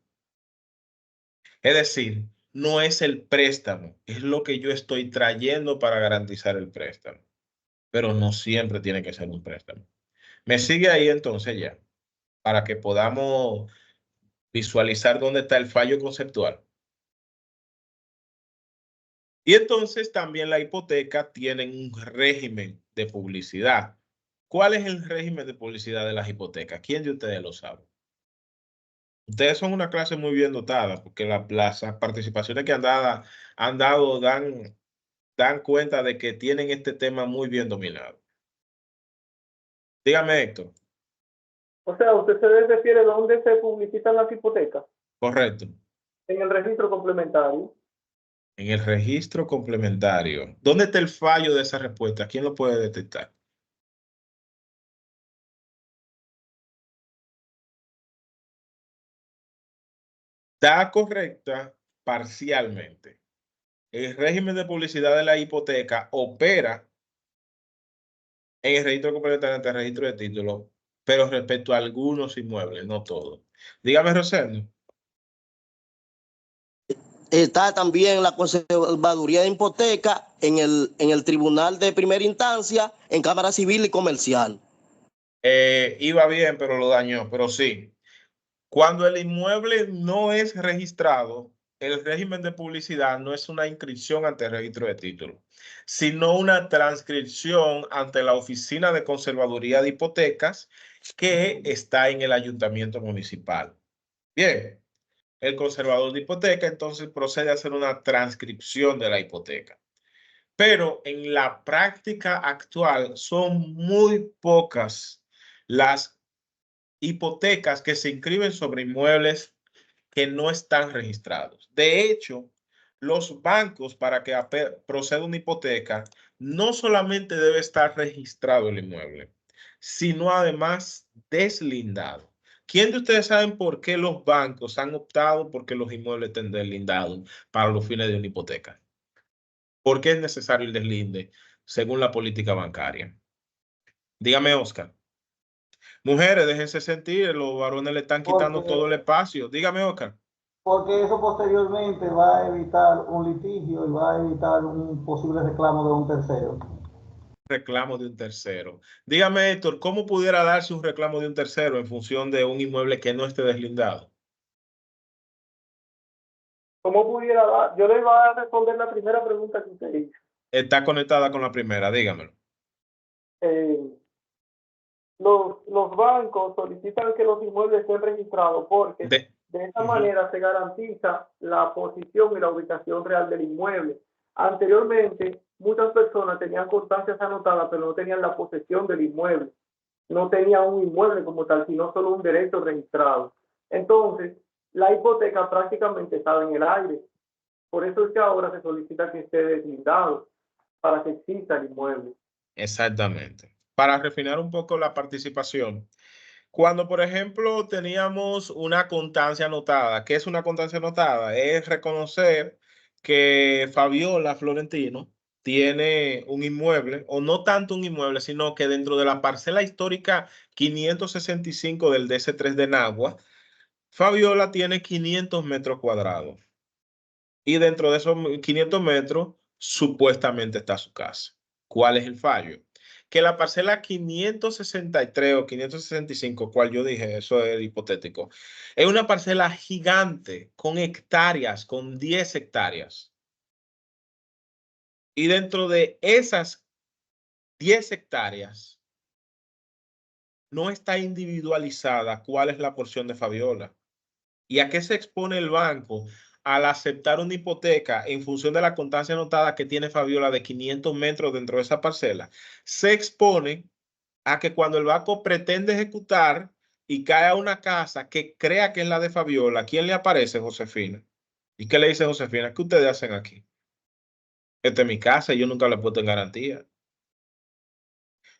Speaker 1: Es decir, no es el préstamo, es lo que yo estoy trayendo para garantizar el préstamo. Pero no siempre tiene que ser un préstamo. Me sigue ahí entonces ya, para que podamos visualizar dónde está el fallo conceptual. Y entonces también la hipoteca tiene un régimen de publicidad. ¿Cuál es el régimen de publicidad de las hipotecas? ¿Quién de ustedes lo sabe? Ustedes son una clase muy bien dotada, porque las participaciones que han dado dan cuenta de que tienen este tema muy bien dominado. Dígame, Héctor.
Speaker 9: O sea, ¿usted se refiere a dónde se publicitan las hipotecas?
Speaker 1: Correcto.
Speaker 9: En el registro complementario.
Speaker 1: En el registro complementario. ¿Dónde está el fallo de esa respuesta? ¿Quién lo puede detectar? Está correcta parcialmente. El régimen de publicidad de la hipoteca opera en el registro complementario ante el registro de títulos, pero respecto a algunos inmuebles, no todos. Dígame, Rosendo.
Speaker 3: Está también la conservaduría de hipoteca en el Tribunal de Primera Instancia, en Cámara Civil y Comercial.
Speaker 1: Iba bien, pero lo dañó, pero sí. Cuando el inmueble no es registrado, el régimen de publicidad no es una inscripción ante el registro de títulos, sino una transcripción ante la Oficina de Conservaduría de Hipotecas que está en el ayuntamiento municipal. Bien, el conservador de hipoteca entonces procede a hacer una transcripción de la hipoteca. Pero en la práctica actual son muy pocas las hipotecas que se inscriben sobre inmuebles que no están registrados. De hecho, los bancos, para que proceda una hipoteca, no solamente debe estar registrado el inmueble, sino además deslindado. ¿Quién de ustedes saben por qué los bancos han optado por que los inmuebles estén deslindados para los fines de una hipoteca? ¿Por qué es necesario el deslinde según la política bancaria? Dígame, Oscar. Mujeres, déjense sentir, los varones le están quitando todo el espacio. Dígame, Oscar.
Speaker 4: Porque eso posteriormente va a evitar un litigio y va a evitar un posible reclamo de un tercero.
Speaker 1: Reclamo de un tercero. Dígame, Héctor, ¿cómo pudiera darse un reclamo de un tercero en función de un inmueble que no esté deslindado?
Speaker 9: ¿Cómo pudiera dar? Yo le iba a responder la primera pregunta que usted hizo.
Speaker 1: Está conectada con la primera, dígamelo.
Speaker 9: Los bancos solicitan que los inmuebles estén registrados porque de esa manera se garantiza la posición y la ubicación real del inmueble. Anteriormente, muchas personas tenían constancias anotadas, pero no tenían la posesión del inmueble. No tenían un inmueble como tal, sino solo un derecho registrado. Entonces, la hipoteca prácticamente estaba en el aire. Por eso es que ahora se solicita que esté deslindado para que exista el inmueble.
Speaker 1: Exactamente. Para refinar un poco la participación, cuando, por ejemplo, teníamos una constancia anotada, ¿qué es una constancia anotada? Es reconocer que Fabiola Florentino tiene un inmueble, o no tanto un inmueble, sino que dentro de la parcela histórica 565 del DC3 de Nagua, Fabiola tiene 500 metros cuadrados y dentro de esos 500 metros supuestamente está su casa. ¿Cuál es el fallo? Que la parcela 563 o 565, cual yo dije, eso es hipotético, es una parcela gigante con hectáreas, con 10 hectáreas. Y dentro de esas 10 hectáreas no está individualizada cuál es la porción de Fabiola. ¿Y a qué se expone el banco al aceptar una hipoteca en función de la constancia anotada que tiene Fabiola de 500 metros dentro de esa parcela? Se expone a que cuando el banco pretende ejecutar y cae a una casa que crea que es la de Fabiola, ¿quién le aparece? Josefina. ¿Y qué le dice Josefina? ¿Qué ustedes hacen aquí? Esta es mi casa y yo nunca la he puesto en garantía.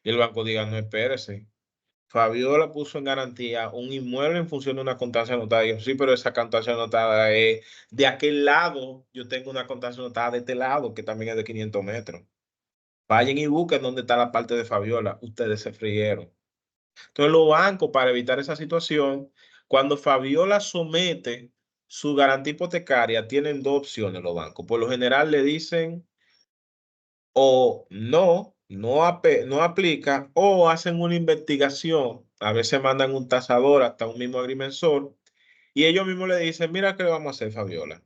Speaker 1: Y el banco diga, no, espérese. Fabiola puso en garantía un inmueble en función de una constancia anotada. Y yo, sí, pero esa constancia anotada es de aquel lado. Yo tengo una constancia anotada de este lado, que también es de 500 metros. Vayan y busquen dónde está la parte de Fabiola. Ustedes se frieron. Entonces, los bancos, para evitar esa situación, cuando Fabiola somete su garantía hipotecaria, tienen dos opciones los bancos. Por lo general le dicen o no aplica, o hacen una investigación. A veces mandan un tasador hasta un mismo agrimensor y ellos mismos le dicen, mira, ¿qué le vamos a hacer, Fabiola?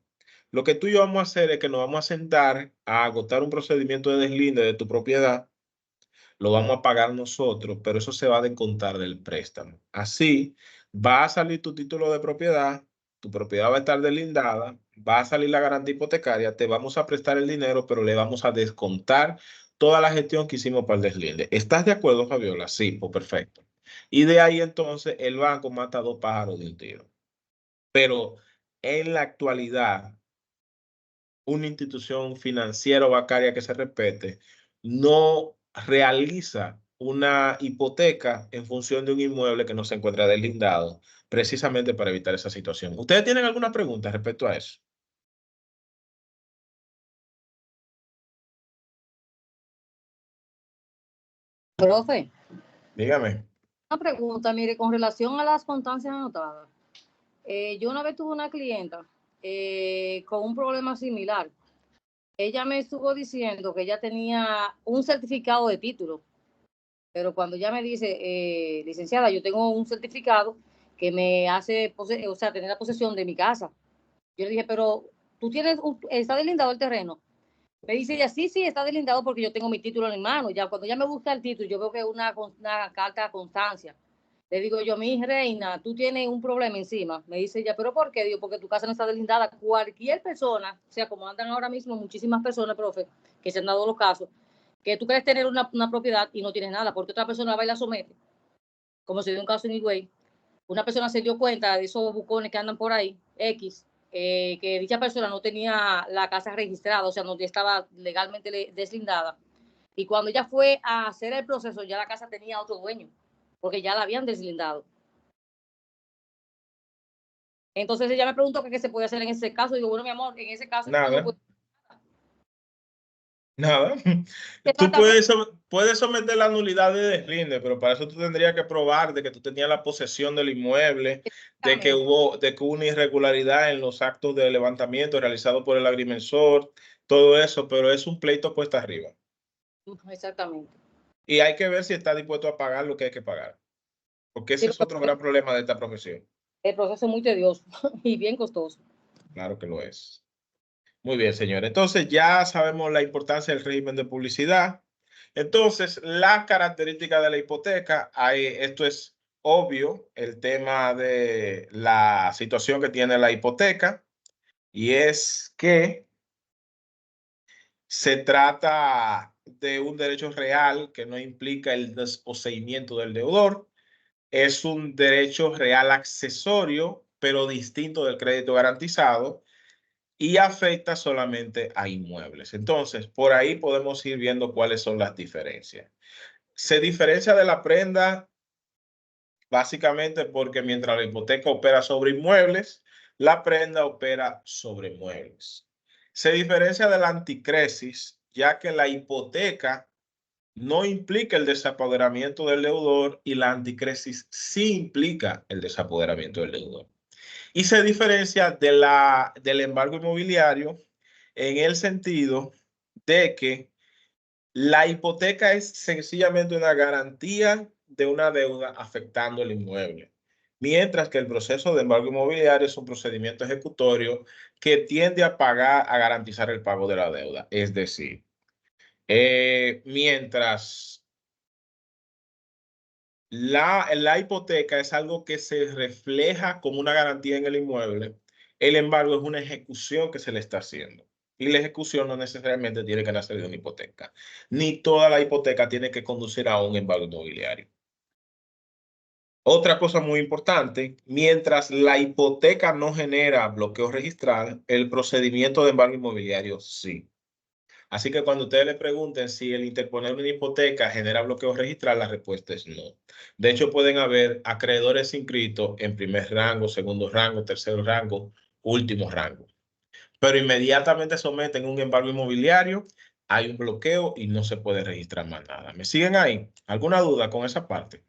Speaker 1: Lo que tú y yo vamos a hacer es que nos vamos a sentar a agotar un procedimiento de deslinde de tu propiedad. Lo vamos a pagar nosotros, pero eso se va a descontar del préstamo. Así va a salir tu título de propiedad, tu propiedad va a estar deslindada, va a salir la garantía hipotecaria, te vamos a prestar el dinero, pero le vamos a descontar toda la gestión que hicimos para el deslinde. ¿Estás de acuerdo, Fabiola? Sí, pues perfecto. Y de ahí entonces el banco mata dos pájaros de un tiro. Pero en la actualidad, una institución financiera o bancaria que se respete no realiza una hipoteca en función de un inmueble que no se encuentra deslindado, precisamente para evitar esa situación. ¿Ustedes tienen alguna pregunta respecto a eso?
Speaker 12: Profe,
Speaker 1: Dígame.
Speaker 12: una pregunta, mire, con relación a las constancias anotadas. Yo una vez tuve una clienta con un problema similar. Ella me estuvo diciendo que ella tenía un certificado de título, pero cuando ella me dice, licenciada, yo tengo un certificado que me hace, o sea, tener la posesión de mi casa. Yo le dije, pero tú tienes, está delindado el terreno. Me dice ella, sí, está delindado porque yo tengo mi título en mano. Ya cuando ella me busca el título, yo veo que es una carta de constancia. Le digo yo, mi reina, tú tienes un problema encima. Me dice ella, ¿pero por qué? Digo, porque tu casa no está delindada. Cualquier persona, o sea, como andan ahora mismo muchísimas personas, profe, que se han dado los casos, que tú quieres tener una propiedad y no tienes nada, porque otra persona va y la somete. Como se dio un caso en Higüey. Una persona se dio cuenta de esos bucones que andan por ahí, X, que dicha persona no tenía la casa registrada, o sea, no estaba legalmente deslindada. Y cuando ella fue a hacer el proceso, ya la casa tenía otro dueño, porque ya la habían deslindado. Entonces ella me preguntó qué se puede hacer en ese caso. Digo, bueno, mi amor, en ese caso
Speaker 1: Nada.
Speaker 12: no
Speaker 1: Nada. Tú puedes someter la nulidad de deslinde, pero para eso tú tendrías que probar de que tú tenías la posesión del inmueble, de que hubo una irregularidad en los actos de levantamiento realizados por el agrimensor, todo eso, pero es un pleito cuesta arriba.
Speaker 12: Exactamente.
Speaker 1: Y hay que ver si está dispuesto a pagar lo que hay que pagar, porque ese es otro gran problema de esta profesión.
Speaker 12: El proceso es muy tedioso y bien costoso.
Speaker 1: Claro que lo es. Muy bien, señor. Entonces ya sabemos la importancia del régimen de publicidad. Entonces, las características de la hipoteca, esto es obvio, el tema de la situación que tiene la hipoteca, y es que se trata de un derecho real que no implica el desposeimiento del deudor. Es un derecho real accesorio, pero distinto del crédito garantizado, y afecta solamente a inmuebles. Entonces, por ahí podemos ir viendo cuáles son las diferencias. Se diferencia de la prenda básicamente porque mientras la hipoteca opera sobre inmuebles, la prenda opera sobre muebles. Se diferencia de la anticresis, ya que la hipoteca no implica el desapoderamiento del deudor y la anticresis sí implica el desapoderamiento del deudor. Y se diferencia del embargo inmobiliario en el sentido de que la hipoteca es sencillamente una garantía de una deuda afectando el inmueble, mientras que el proceso de embargo inmobiliario es un procedimiento ejecutorio que tiende a garantizar el pago de la deuda. Es decir, mientras la hipoteca es algo que se refleja como una garantía en el inmueble, el embargo es una ejecución que se le está haciendo. Y la ejecución no necesariamente tiene que nacer de una hipoteca. Ni toda la hipoteca tiene que conducir a un embargo inmobiliario. Otra cosa muy importante, mientras la hipoteca no genera bloqueo registral, el procedimiento de embargo inmobiliario sí. Así que cuando ustedes le pregunten si el interponer una hipoteca genera bloqueo registral, la respuesta es no. De hecho, pueden haber acreedores inscritos en primer rango, segundo rango, tercer rango, último rango. Pero inmediatamente someten un embargo inmobiliario, hay un bloqueo y no se puede registrar más nada. ¿Me siguen ahí? ¿Alguna duda con esa parte?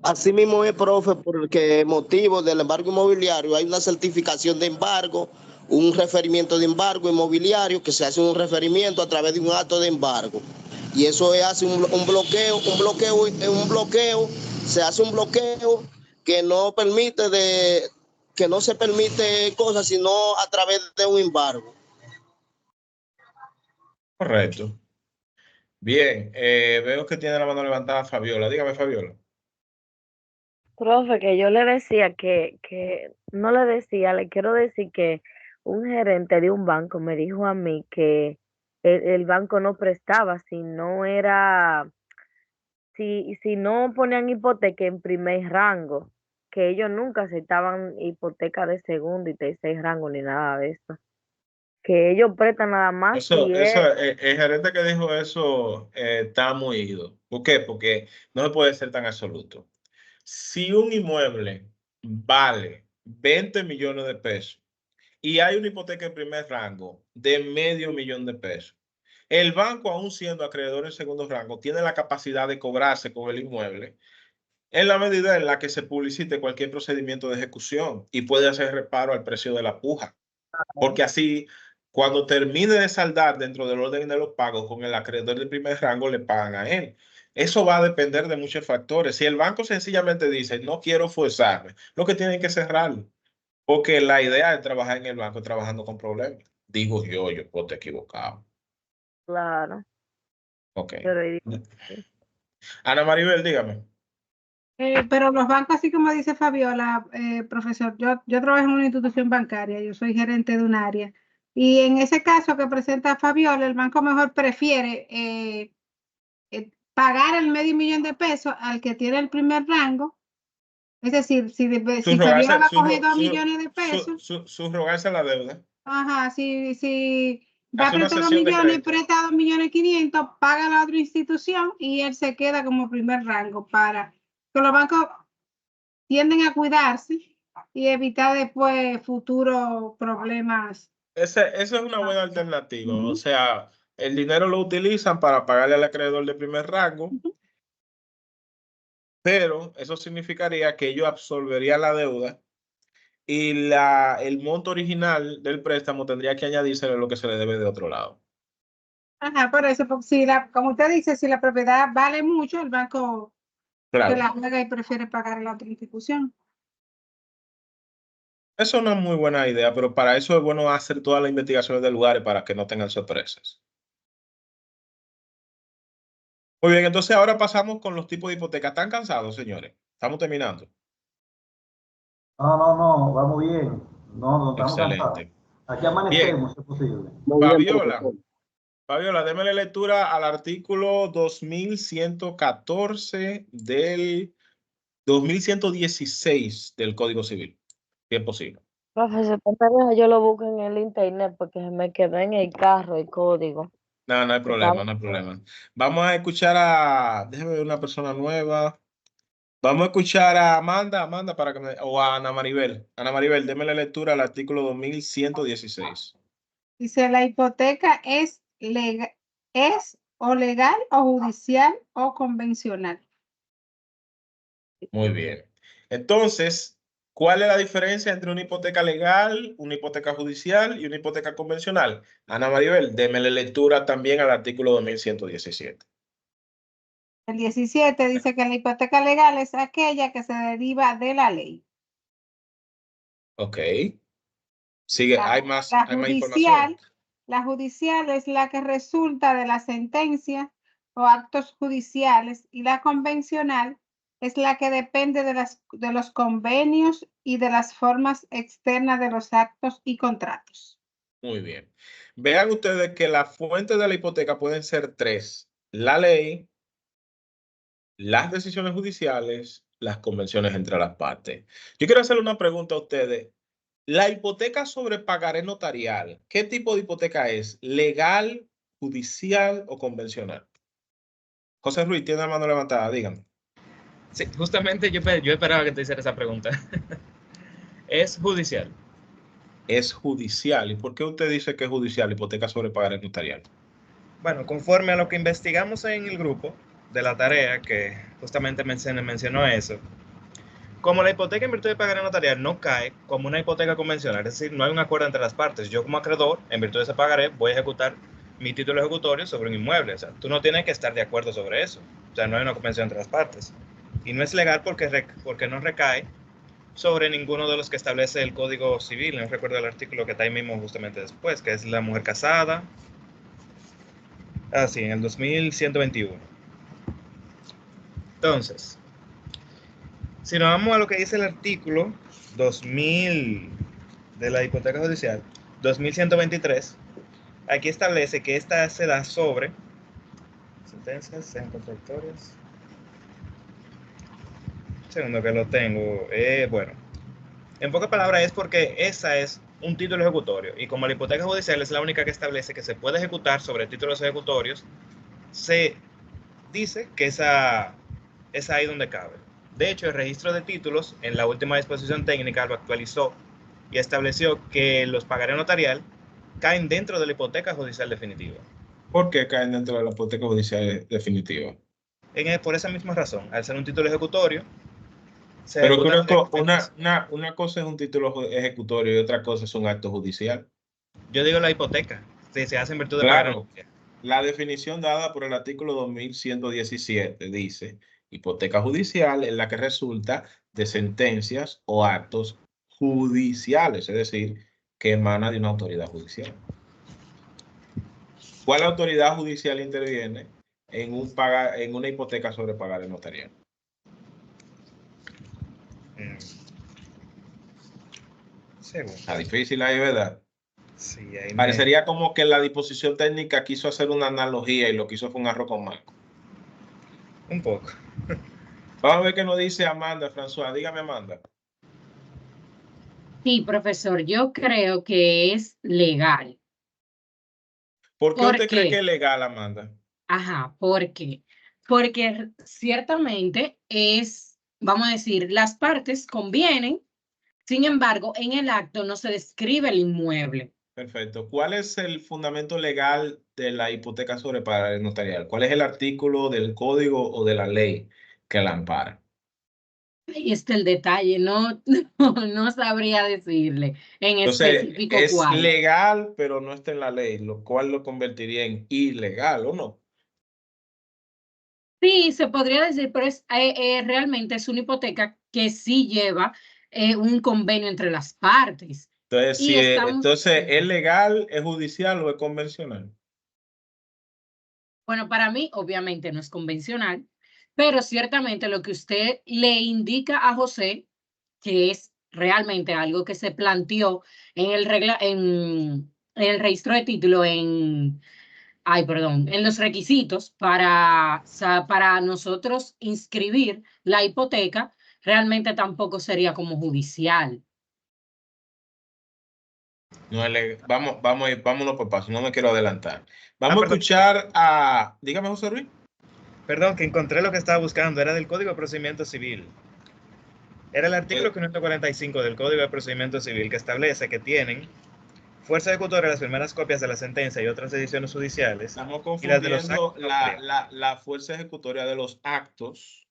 Speaker 3: Así mismo es, profe, porque motivo del embargo inmobiliario hay una certificación de embargo, un referimiento de embargo inmobiliario que se hace un referimiento a través de un acto de embargo. Y eso hace un bloqueo, se hace un bloqueo que no permite que no se permite cosas sino a través de un embargo.
Speaker 1: Correcto. Bien, veo que tiene la mano levantada Fabiola. Dígame, Fabiola.
Speaker 13: Profe, que yo le decía no le decía, le quiero decir que un gerente de un banco me dijo a mí que el banco no prestaba si no era, si no ponían hipoteca en primer rango, que ellos nunca aceptaban hipoteca de segundo y tercer rango ni nada de eso, que ellos prestan nada más si
Speaker 1: El gerente que dijo eso está muy ido. ¿Por qué? Porque no se puede ser tan absoluto. Si un inmueble vale 20 millones de pesos y hay una hipoteca en primer rango de $500,000 de pesos, el banco, aún siendo acreedor en segundo rango, tiene la capacidad de cobrarse con el inmueble en la medida en la que se publicite cualquier procedimiento de ejecución y puede hacer reparo al precio de la puja. Porque así, cuando termine de saldar dentro del orden de los pagos con el acreedor del primer rango, le pagan a él. Eso va a depender de muchos factores. Si el banco sencillamente dice, no quiero forzarme, lo que tienen que cerrarlo. Porque la idea de trabajar en el banco es trabajando con problemas. Digo yo puedo estar equivocado.
Speaker 13: claro.
Speaker 1: Ok.
Speaker 13: Pero
Speaker 1: Ana Maribel, dígame.
Speaker 7: Pero los bancos, así como dice Fabiola, profesor, yo trabajo en una institución bancaria, yo soy gerente de un área, y en ese caso que presenta Fabiola, el banco mejor prefiere pagar el $500,000 al que tiene el primer rango. Es decir, si Fabiola va a coger 2 millones de pesos,
Speaker 1: Subrogarse la deuda.
Speaker 7: ajá, si va a
Speaker 1: Hace una
Speaker 7: prestar 2
Speaker 1: cesión de
Speaker 7: millones,
Speaker 1: crédito.
Speaker 7: presta 2.500.000, paga la otra institución y él se queda como primer rango para que los bancos tienden a cuidarse y evitar después futuros problemas.
Speaker 1: Esa es una buena alternativa. O sea, el dinero lo utilizan para pagarle al acreedor de primer rango, pero eso significaría que ellos absorberían la deuda y el monto original del préstamo tendría que añadirse lo que se le debe de otro lado.
Speaker 7: Ajá, por eso, porque si como usted dice, si la propiedad vale mucho, el banco se
Speaker 1: Claro.
Speaker 7: la juega y prefiere pagar a la otra institución.
Speaker 1: Eso no es muy buena idea, pero para eso es bueno hacer todas las investigaciones del lugar para que no tengan sorpresas. Muy bien, entonces ahora pasamos con los tipos de hipoteca. ¿Están cansados, señores? Estamos terminando.
Speaker 4: No, vamos bien. No estamos cansados.
Speaker 1: Excelente.
Speaker 4: Aquí amanecemos, si es posible.
Speaker 1: Fabiola, démele lectura al artículo 2114 del 2116 del Código Civil. Si es posible.
Speaker 13: profesor, yo lo busco en el internet porque se me quedó en el carro el código.
Speaker 1: No, no hay problema, no hay problema. Vamos a escuchar déjame ver una persona nueva. Vamos a escuchar a Amanda, para que o a Ana Maribel. Ana Maribel, démele lectura al artículo 2116.
Speaker 7: Dice, la hipoteca es o legal o judicial o convencional.
Speaker 1: Muy bien. Entonces, ¿Cuál es la diferencia entre una hipoteca legal, una hipoteca judicial y una hipoteca convencional? Ana Maribel, démele lectura también al artículo 2117.
Speaker 7: El 17 dice que la hipoteca legal es aquella que se deriva de la ley.
Speaker 1: Ok. Sigue,
Speaker 7: La,
Speaker 1: hay más información.
Speaker 7: la judicial es la que resulta de la sentencia o actos judiciales y la convencional es la que depende de los convenios y de las formas externas de los actos y contratos.
Speaker 1: Muy bien. Vean ustedes que las fuentes de la hipoteca pueden ser tres: la ley, las decisiones judiciales, las convenciones entre las partes. Yo quiero hacerle una pregunta a ustedes. La hipoteca sobre pagaré notarial, ¿qué tipo de hipoteca es? ¿Legal, judicial o convencional? José Ruiz, tiene la mano levantada, dígame.
Speaker 2: Sí, justamente yo esperaba que te hiciera esa pregunta. Es judicial.
Speaker 1: Es judicial. ¿Y por qué usted dice que es judicial, hipoteca sobre pagaré notarial?
Speaker 2: Bueno, conforme a lo que investigamos en el grupo de la tarea, que justamente mencionó eso, como la hipoteca en virtud de pagaré notarial no cae como una hipoteca convencional, es decir, no hay un acuerdo entre las partes. Yo como acreedor, en virtud de ese pagaré, voy a ejecutar mi título ejecutorio sobre un inmueble. O sea, tú no tienes que estar de acuerdo sobre eso. O sea, no hay una convención entre las partes. Y no es legal porque no recae sobre ninguno de los que establece el Código Civil. No recuerdo el artículo que está ahí mismo justamente después, que es la mujer casada. Ah, sí, en el 2121. Entonces, si nos vamos a lo que dice el artículo 2000 de la hipoteca judicial, 2123, aquí establece que esta se da sobre sentencias, sean contradictorias. Segundo que lo tengo. Bueno, en pocas palabras es porque esa es un título ejecutorio y como la hipoteca judicial es la única que establece que se puede ejecutar sobre títulos ejecutorios, se dice que esa es ahí donde cabe. De hecho, el registro de títulos en la última disposición técnica lo actualizó y estableció que los pagaré notarial caen dentro de la hipoteca judicial definitiva.
Speaker 1: ¿Por qué caen dentro de la hipoteca judicial definitiva?
Speaker 2: Por esa misma razón, al ser un título ejecutorio,
Speaker 1: pero una cosa es un título ejecutorio y otra cosa es un acto judicial.
Speaker 2: Yo digo la hipoteca, si se hace en virtud de
Speaker 1: claro, la definición dada por el artículo 2117 dice: hipoteca judicial es la que resulta de sentencias o actos judiciales, es decir, que emana de una autoridad judicial. ¿Cuál autoridad judicial interviene en una hipoteca sobre pagaré notarial? Está difícil ahí, ¿verdad?
Speaker 2: Sí, ahí
Speaker 1: parecería como que la disposición técnica quiso hacer una analogía y lo que hizo fue un arroz con mango.
Speaker 2: Un poco.
Speaker 1: Vamos a ver qué nos dice Amanda, François. Dígame, Amanda.
Speaker 6: Sí, profesor, yo creo que es legal.
Speaker 1: ¿Por qué usted cree que es legal, Amanda?
Speaker 6: Ajá, ¿por qué? Porque ciertamente es, vamos a decir, las partes convienen, sin embargo, en el acto no se describe el inmueble.
Speaker 1: Perfecto. ¿Cuál es el fundamento legal de la hipoteca sobre pagaré notarial? ¿Cuál es el artículo del código o de la ley que la ampara?
Speaker 6: Ahí está el detalle, no sabría decirle en específico
Speaker 1: es
Speaker 6: cuál.
Speaker 1: legal, pero no está en la ley, lo cual lo convertiría en ilegal, ¿o no?
Speaker 6: Sí, se podría decir, pero realmente es una hipoteca que sí lleva un convenio entre las partes.
Speaker 1: Entonces, entonces, ¿es legal, es judicial o es convencional?
Speaker 6: Bueno, para mí, obviamente, no es convencional, pero ciertamente lo que usted le indica a José, que es realmente algo que se planteó en el registro de título, en los requisitos para nosotros inscribir la hipoteca, realmente tampoco sería como judicial.
Speaker 1: No, vámonos por paso, no me quiero adelantar. Vamos a escuchar a... Dígame, José Ruiz.
Speaker 2: Perdón, que encontré lo que estaba buscando, era del Código de Procedimiento Civil. Era el artículo 545 del Código de Procedimiento Civil que establece que tienen fuerza ejecutoria las primeras copias de la sentencia y otras decisiones judiciales.
Speaker 1: Estamos confundiendo la fuerza ejecutoria de los actos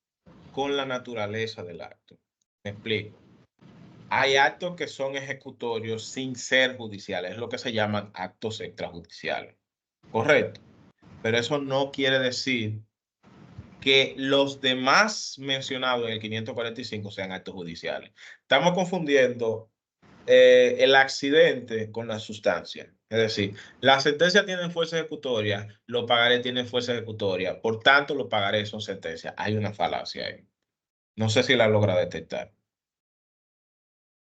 Speaker 1: con la naturaleza del acto. Me explico. Hay actos que son ejecutorios sin ser judiciales, es lo que se llaman actos extrajudiciales. Correcto. Pero eso no quiere decir que los demás mencionados en el 545 sean actos judiciales. Estamos confundiendo el accidente con la sustancia. Es decir, las sentencias tienen fuerza ejecutoria, los pagarés tienen fuerza ejecutoria, por tanto, los pagarés son sentencias. Hay una falacia ahí. No sé si la logra detectar.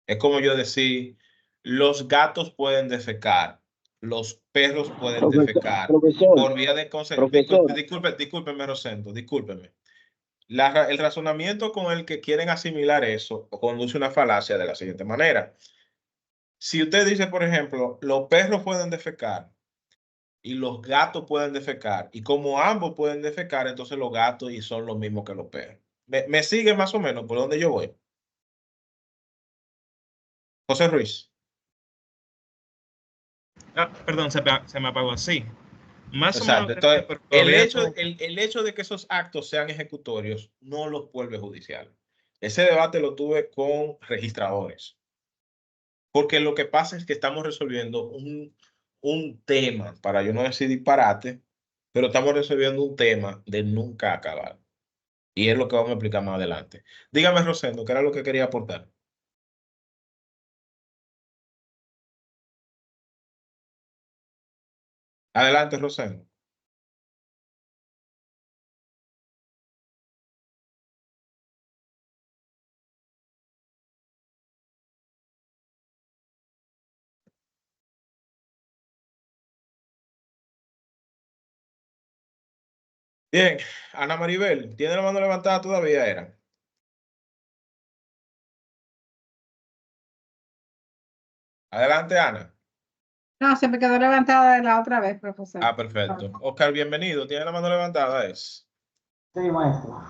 Speaker 1: Es como yo decir, los gatos pueden defecar, los perros pueden defecar.
Speaker 3: Profesor,
Speaker 1: Por vía de
Speaker 3: profesor.
Speaker 1: discúlpeme, Rosendo, discúlpeme. El razonamiento con el que quieren asimilar eso conduce a una falacia de la siguiente manera. Si usted dice, por ejemplo, los perros pueden defecar y los gatos pueden defecar, y como ambos pueden defecar, entonces los gatos y son los mismos que los perros. ¿Me sigue más o menos por donde yo voy? José Ruiz.
Speaker 2: Perdón, se me apagó así. Más
Speaker 1: Exacto.
Speaker 2: o menos.
Speaker 1: Entonces, el hecho de que esos actos sean ejecutorios no los vuelve judiciales. Ese debate lo tuve con registradores. Porque lo que pasa es que estamos resolviendo un tema, para yo no decir disparate, pero estamos resolviendo un tema de nunca acabar. Y es lo que vamos a explicar más adelante. Dígame, Rosendo, ¿qué era lo que quería aportar? Adelante, Rosendo. Bien, Ana Maribel, ¿tiene la mano levantada todavía? Era. Adelante, Ana.
Speaker 7: No, se me quedó levantada de la otra vez, profesor.
Speaker 1: Ah, perfecto. Oscar, bienvenido. ¿Tiene la mano levantada?
Speaker 4: Sí, maestro.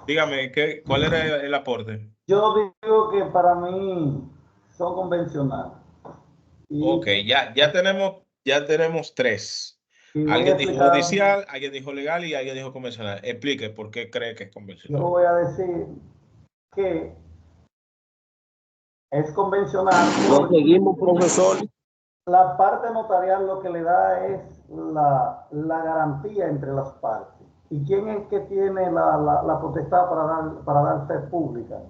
Speaker 1: Dígame, ¿cuál era el aporte?
Speaker 4: Yo digo que para mí son convencionales.
Speaker 1: Ok, ya tenemos tres. Alguien dijo judicial, alguien dijo legal y alguien dijo convencional. Explique por qué cree que es convencional.
Speaker 4: Yo voy a decir que es convencional.
Speaker 3: Lo seguimos, profesor.
Speaker 4: La parte notarial lo que le da es la garantía entre las partes. ¿Y quién es que tiene la potestad para dar fe pública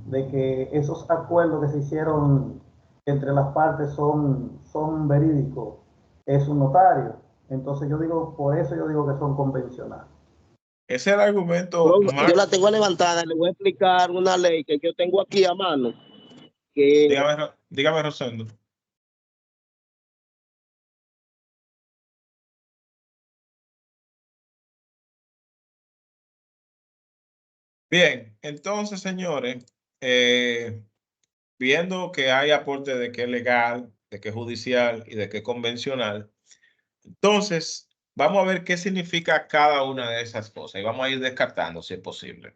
Speaker 4: de que esos acuerdos que se hicieron entre las partes son verídicos? Es un notario. Entonces por eso yo digo que son convencionales.
Speaker 1: Ese es el argumento más...
Speaker 3: Yo la tengo levantada, le voy a explicar una ley que yo tengo aquí a mano.
Speaker 1: Dígame, Rosendo. Bien, entonces, señores, viendo que hay aporte de que es legal, de que es judicial y de que es convencional, entonces vamos a ver qué significa cada una de esas cosas y vamos a ir descartando si es posible.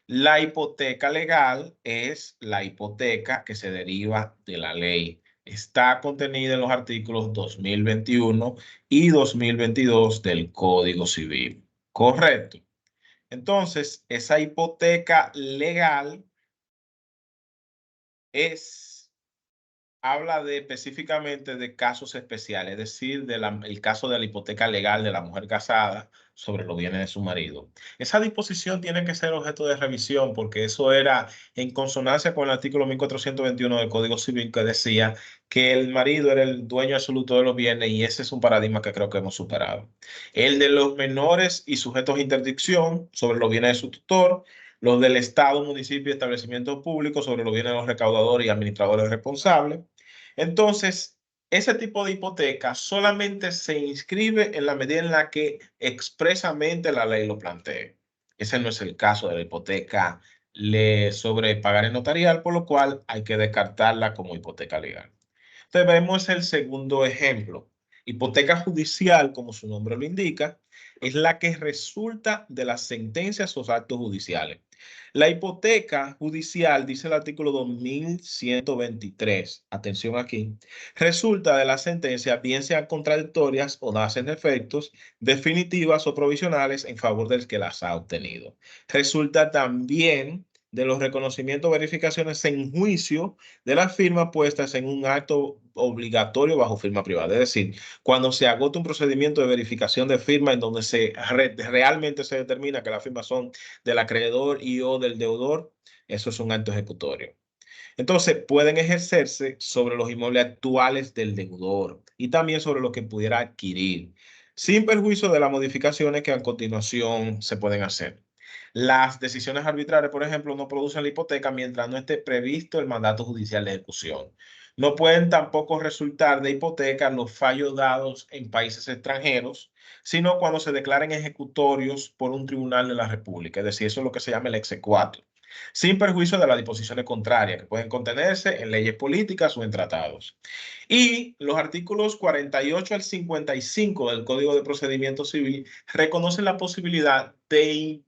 Speaker 1: La hipoteca legal es la hipoteca que se deriva de la ley. Está contenida en los artículos 2021 y 2022 del Código Civil. Correcto. Entonces, esa hipoteca legal habla específicamente de casos especiales, es decir, el caso de la hipoteca legal de la mujer casada sobre los bienes de su marido. Esa disposición tiene que ser objeto de revisión porque eso era en consonancia con el artículo 1421 del Código Civil que decía que el marido era el dueño absoluto de los bienes y ese es un paradigma que creo que hemos superado. El de los menores y sujetos de interdicción sobre los bienes de su tutor, los del Estado, municipio y establecimientos públicos sobre los bienes de los recaudadores y administradores responsables. Entonces, ese tipo de hipoteca solamente se inscribe en la medida en la que expresamente la ley lo plantee. Ese no es el caso de la hipoteca sobre pagaré notarial, por lo cual hay que descartarla como hipoteca legal. Entonces, vemos el segundo ejemplo. Hipoteca judicial, como su nombre lo indica, es la que resulta de las sentencias o actos judiciales. La hipoteca judicial, dice el artículo 2123, atención aquí, resulta de las sentencias, bien sean contradictorias o nacen efectos, definitivas o provisionales en favor del que las ha obtenido. Resulta también de los reconocimientos o verificaciones en juicio de las firmas puestas en un acto obligatorio bajo firma privada. Es decir, cuando se agota un procedimiento de verificación de firma en donde realmente se determina que las firmas son del acreedor y o del deudor, eso es un acto ejecutorio. Entonces, pueden ejercerse sobre los inmuebles actuales del deudor y también sobre lo que pudiera adquirir, sin perjuicio de las modificaciones que a continuación se pueden hacer. Las decisiones arbitrarias, por ejemplo, no producen la hipoteca mientras no esté previsto el mandato judicial de ejecución. No pueden tampoco resultar de hipoteca los fallos dados en países extranjeros, sino cuando se declaren ejecutorios por un tribunal de la República. Es decir, eso es lo que se llama el exequatur, sin perjuicio de las disposiciones contrarias que pueden contenerse en leyes políticas o en tratados. Y los artículos 48 al 55 del Código de Procedimiento Civil reconocen la posibilidad de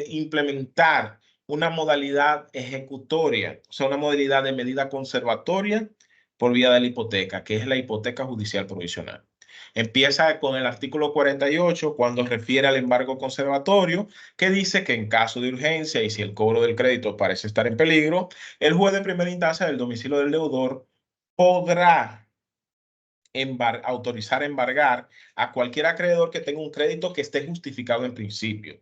Speaker 1: implementar una modalidad ejecutoria, o sea, una modalidad de medida conservatoria por vía de la hipoteca, que es la hipoteca judicial provisional. Empieza con el artículo 48 cuando refiere al embargo conservatorio, que dice que en caso de urgencia y si el cobro del crédito parece estar en peligro, el juez de primera instancia del domicilio del deudor podrá autorizar embargar a cualquier acreedor que tenga un crédito que esté justificado en principio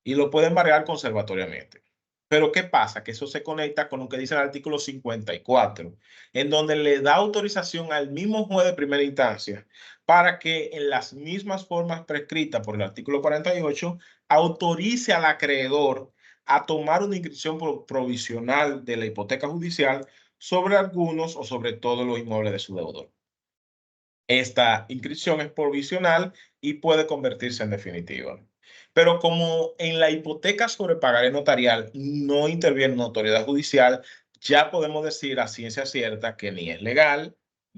Speaker 1: y lo puede embargar conservatoriamente. Pero ¿qué pasa? Que eso se conecta con lo que dice el artículo 54, en donde le da autorización al mismo juez de primera instancia para que en las mismas formas prescritas por el artículo 48 autorice al acreedor a tomar una inscripción provisional de la hipoteca judicial sobre algunos o sobre todos los inmuebles de su deudor. Esta inscripción es provisional y puede convertirse en definitiva. Pero como en la hipoteca sobre pagaré notarial no interviene una autoridad judicial, ya podemos decir a ciencia cierta que ni es legal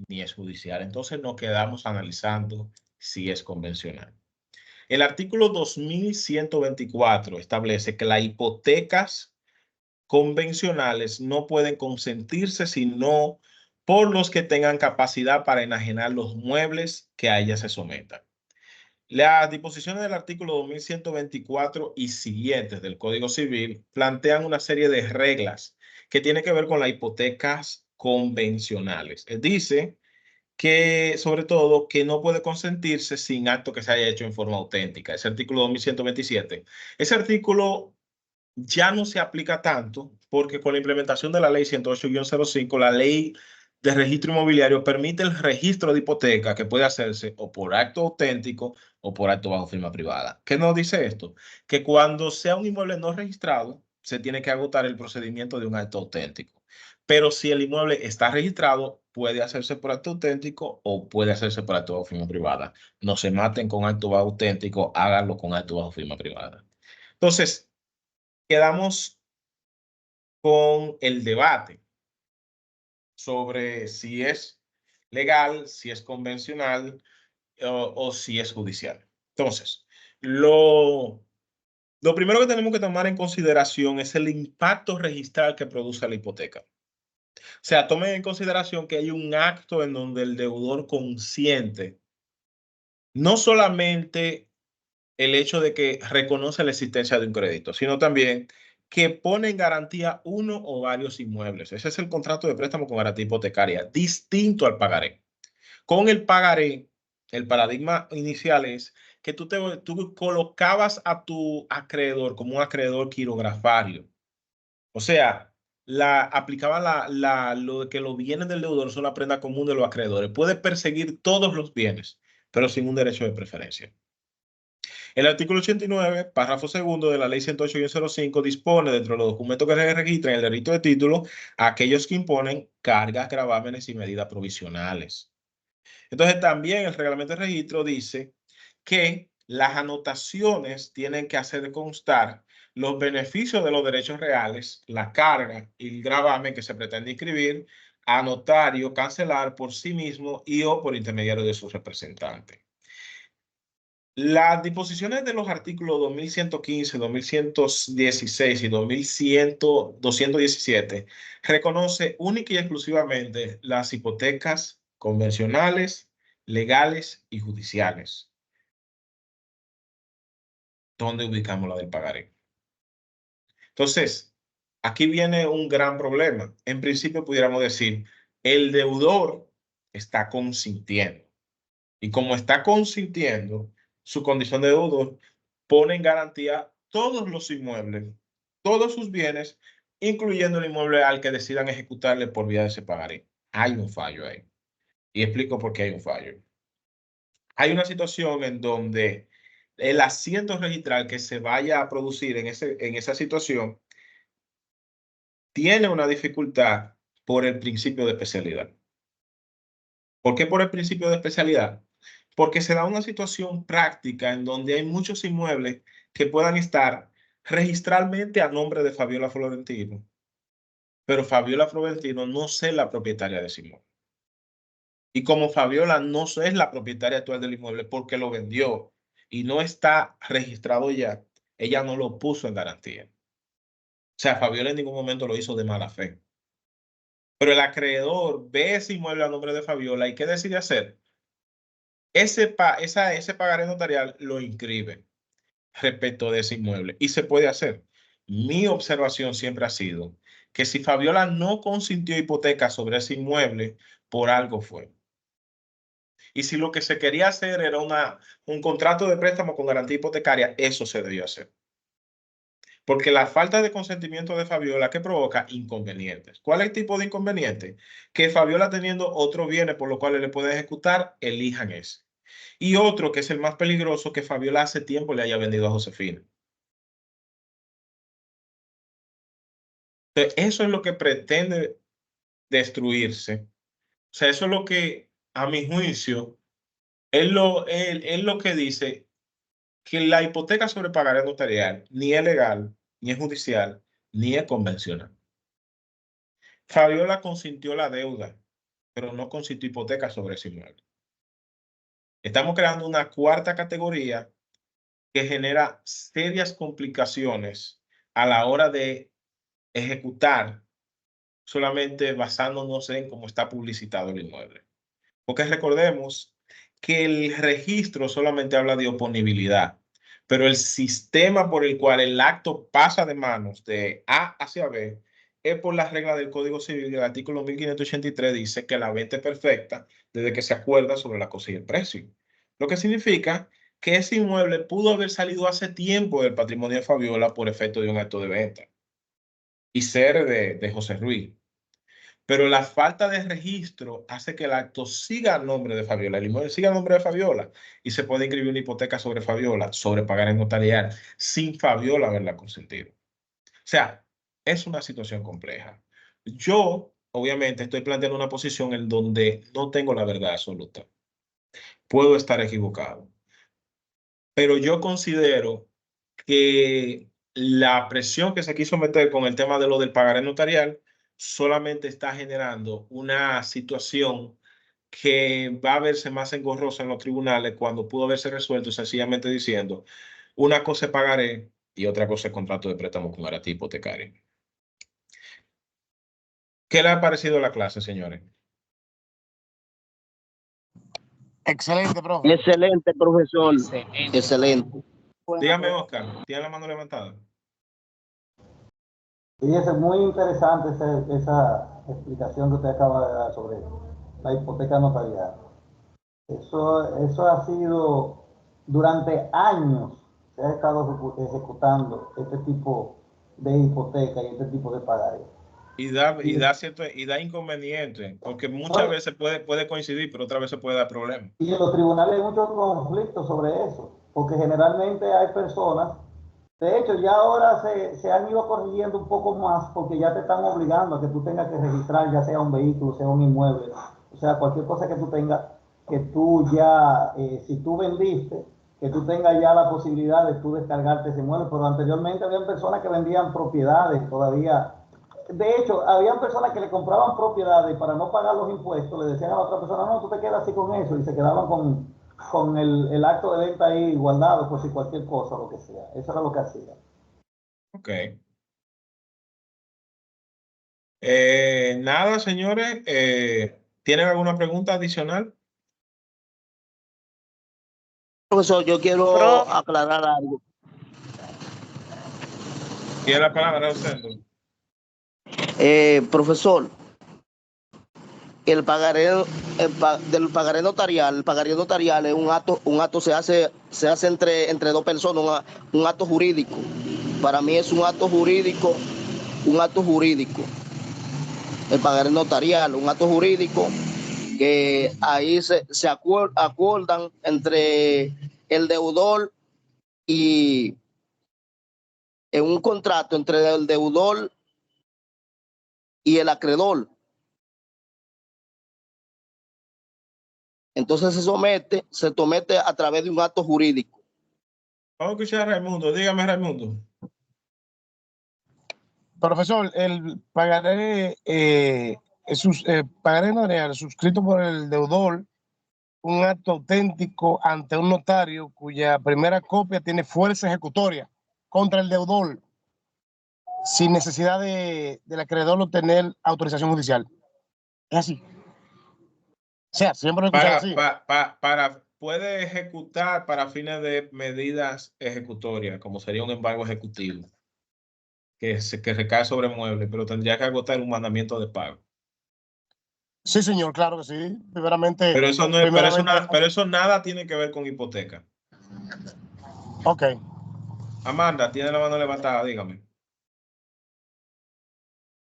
Speaker 1: ni es judicial. Entonces nos quedamos analizando si es convencional. El artículo 2124 establece que las hipotecas convencionales no pueden consentirse sino por los que tengan capacidad para enajenar los muebles que a ella se sometan. Las disposiciones del artículo 2124 y siguientes del Código Civil plantean una serie de reglas que tienen que ver con las hipotecas convencionales. Dice que, sobre todo, que no puede consentirse sin acto que se haya hecho en forma auténtica. Ese artículo 2127. Ese artículo ya no se aplica tanto porque con la implementación de la ley 108-05, la ley de registro inmobiliario permite el registro de hipoteca que puede hacerse o por acto auténtico o por acto bajo firma privada. ¿Qué nos dice esto? Que cuando sea un inmueble no registrado, se tiene que agotar el procedimiento de un acto auténtico. Pero si el inmueble está registrado, puede hacerse por acto auténtico o puede hacerse por acto bajo firma privada. No se maten con acto bajo auténtico, háganlo con acto bajo firma privada. Entonces, quedamos con el debate sobre si es legal, si es convencional o si es judicial. Entonces, lo primero que tenemos que tomar en consideración es el impacto registral que produce la hipoteca. O sea, tomen en consideración que hay un acto en donde el deudor consiente no solamente el hecho de que reconoce la existencia de un crédito, sino también que pone en garantía uno o varios inmuebles. Ese es el contrato de préstamo con garantía hipotecaria, distinto al pagaré. Con el pagaré, el paradigma inicial es que tú colocabas a tu acreedor como un acreedor quirografario. O sea, aplicaba lo de que los bienes del deudor son la prenda común de los acreedores. Puede perseguir todos los bienes, pero sin un derecho de preferencia. El artículo 89, párrafo segundo de la ley 108-05 dispone dentro de los documentos que se registran en el delito de título a aquellos que imponen cargas, gravámenes y medidas provisionales. Entonces también el reglamento de registro dice que las anotaciones tienen que hacer constar los beneficios de los derechos reales, la carga y el gravamen que se pretende inscribir a notario, cancelar por sí mismo y o por intermediario de su representante. Las disposiciones de los artículos 2115, 2116 y 217 reconoce única y exclusivamente las hipotecas convencionales, legales y judiciales. ¿Dónde ubicamos la del pagaré? Entonces, Aquí viene un gran problema. En principio pudiéramos decir, el deudor está consintiendo. Y como está consintiendo su condición de deudor, pone en garantía todos los inmuebles, todos sus bienes, incluyendo el inmueble al que decidan ejecutarle por vía de ese pagaré. Hay un fallo ahí. Y explico por qué hay un fallo. Hay una situación en donde el asiento registral que se vaya a producir en esa situación tiene una dificultad por el principio de especialidad. ¿Por qué por el principio de especialidad? Porque se da una situación práctica en donde hay muchos inmuebles que puedan estar registralmente a nombre de Fabiola Florentino, pero Fabiola Florentino no es la propietaria de ese inmueble. Y como Fabiola no es la propietaria actual del inmueble porque lo vendió y no está registrado ya, ella no lo puso en garantía. O sea, Fabiola en ningún momento lo hizo de mala fe. Pero el acreedor ve ese inmueble a nombre de Fabiola y ¿qué decide hacer? Ese pagaré notarial lo inscribe respecto de ese inmueble y se puede hacer. Mi observación siempre ha sido que si Fabiola no consintió hipoteca sobre ese inmueble, por algo fue. Y si lo que se quería hacer era un contrato de préstamo con garantía hipotecaria, eso se debió hacer. Porque la falta de consentimiento de Fabiola que provoca inconvenientes. ¿Cuál es el tipo de inconveniente? Que Fabiola teniendo otros bienes por los cuales le puede ejecutar, elijan ese. Y otro que es el más peligroso, que Fabiola hace tiempo le haya vendido a Josefina. Entonces, eso es lo que pretende destruirse. O sea, eso es lo que, a mi juicio, es lo que dice que la hipoteca sobre pagaré notarial ni es legal, ni es judicial, ni es convencional. Fabiola consintió la deuda, pero no consintió hipoteca sobre ese inmueble. Estamos creando una cuarta categoría que genera serias complicaciones a la hora de ejecutar solamente basándonos en cómo está publicitado el inmueble. Porque recordemos que el registro solamente habla de oponibilidad, pero el sistema por el cual el acto pasa de manos de A hacia B es por la regla del Código Civil. El artículo 1583 dice que la venta es perfecta desde que se acuerda sobre la cosa y el precio. Lo que significa que ese inmueble pudo haber salido hace tiempo del patrimonio de Fabiola por efecto de un acto de venta y ser de José Ruiz. Pero la falta de registro hace que el acto siga a nombre de Fabiola, el inmueble siga a nombre de Fabiola y se puede inscribir una hipoteca sobre Fabiola, sobre pagar en notarial, sin Fabiola haberla consentido. O sea, es una situación compleja. Yo, obviamente, estoy planteando una posición en donde no tengo la verdad absoluta. Puedo estar equivocado, pero yo considero que la presión que se quiso meter con el tema de lo del pagaré notarial solamente está generando una situación que va a verse más engorrosa en los tribunales cuando pudo haberse resuelto sencillamente diciendo una cosa es pagaré y otra cosa es contrato de préstamo con garantía hipotecaria. ¿Qué le ha parecido la clase, señores?
Speaker 8: Excelente, profe.
Speaker 3: Excelente, profesor.
Speaker 11: Excelente.
Speaker 3: Excelente.
Speaker 1: Dígame, Oscar, ¿tiene la mano levantada?
Speaker 4: Sí, es muy interesante esa explicación que usted acaba de dar sobre la hipoteca notarial. Eso ha sido, durante años, se ha estado ejecutando este tipo de hipoteca y este tipo de pagaré.
Speaker 1: Y da inconveniente, porque muchas veces puede coincidir, pero otras veces puede dar problemas.
Speaker 4: Y en los tribunales hay muchos conflictos sobre eso, porque generalmente hay personas, de hecho ya ahora se han ido corrigiendo un poco más, porque ya te están obligando a que tú tengas que registrar, ya sea un vehículo, sea un inmueble, o sea, cualquier cosa que tú tengas, que tú ya, si tú vendiste, que tú tengas ya la posibilidad de tú descargarte ese inmueble, pero anteriormente había personas que vendían propiedades todavía. De hecho, habían personas que le compraban propiedades y para no pagar los impuestos le decían a la otra persona, no, tú te quedas así con eso, y se quedaban con el acto de venta ahí guardado por si cualquier cosa, lo que sea. Eso era lo que hacía.
Speaker 1: Ok. Nada, señores. ¿Tienen alguna pregunta adicional?
Speaker 3: Profesor, yo quiero aclarar algo.
Speaker 1: ¿Tiene la palabra, Rosendo?
Speaker 3: Profesor, el pagaré, del pagaré notarial, el pagaré notarial es un acto se hace entre dos personas, un acto jurídico. Para mí es un acto jurídico. El pagaré notarial, un acto jurídico que ahí se acuerdan entre el deudor y en un contrato entre el deudor y el acreedor. Entonces se somete a través de un acto jurídico.
Speaker 1: Vamos a escuchar a Raimundo. Dígame, Raimundo.
Speaker 8: Profesor, el pagaré, pagaré notarial suscrito por el deudor, un acto auténtico ante un notario cuya primera copia tiene fuerza ejecutoria contra el deudor, sin necesidad del acreedor obtener autorización judicial. Es así. O sea, siempre lo he escuchado así.
Speaker 1: Puede ejecutar para fines de medidas ejecutorias, como sería un embargo ejecutivo, que recae sobre muebles, pero tendría que agotar un mandamiento de pago.
Speaker 8: Sí, señor, claro que sí. Primeramente.
Speaker 1: Pero eso no es, pero eso nada tiene que ver con hipoteca.
Speaker 8: Ok.
Speaker 1: Amanda, tiene la mano levantada, dígame.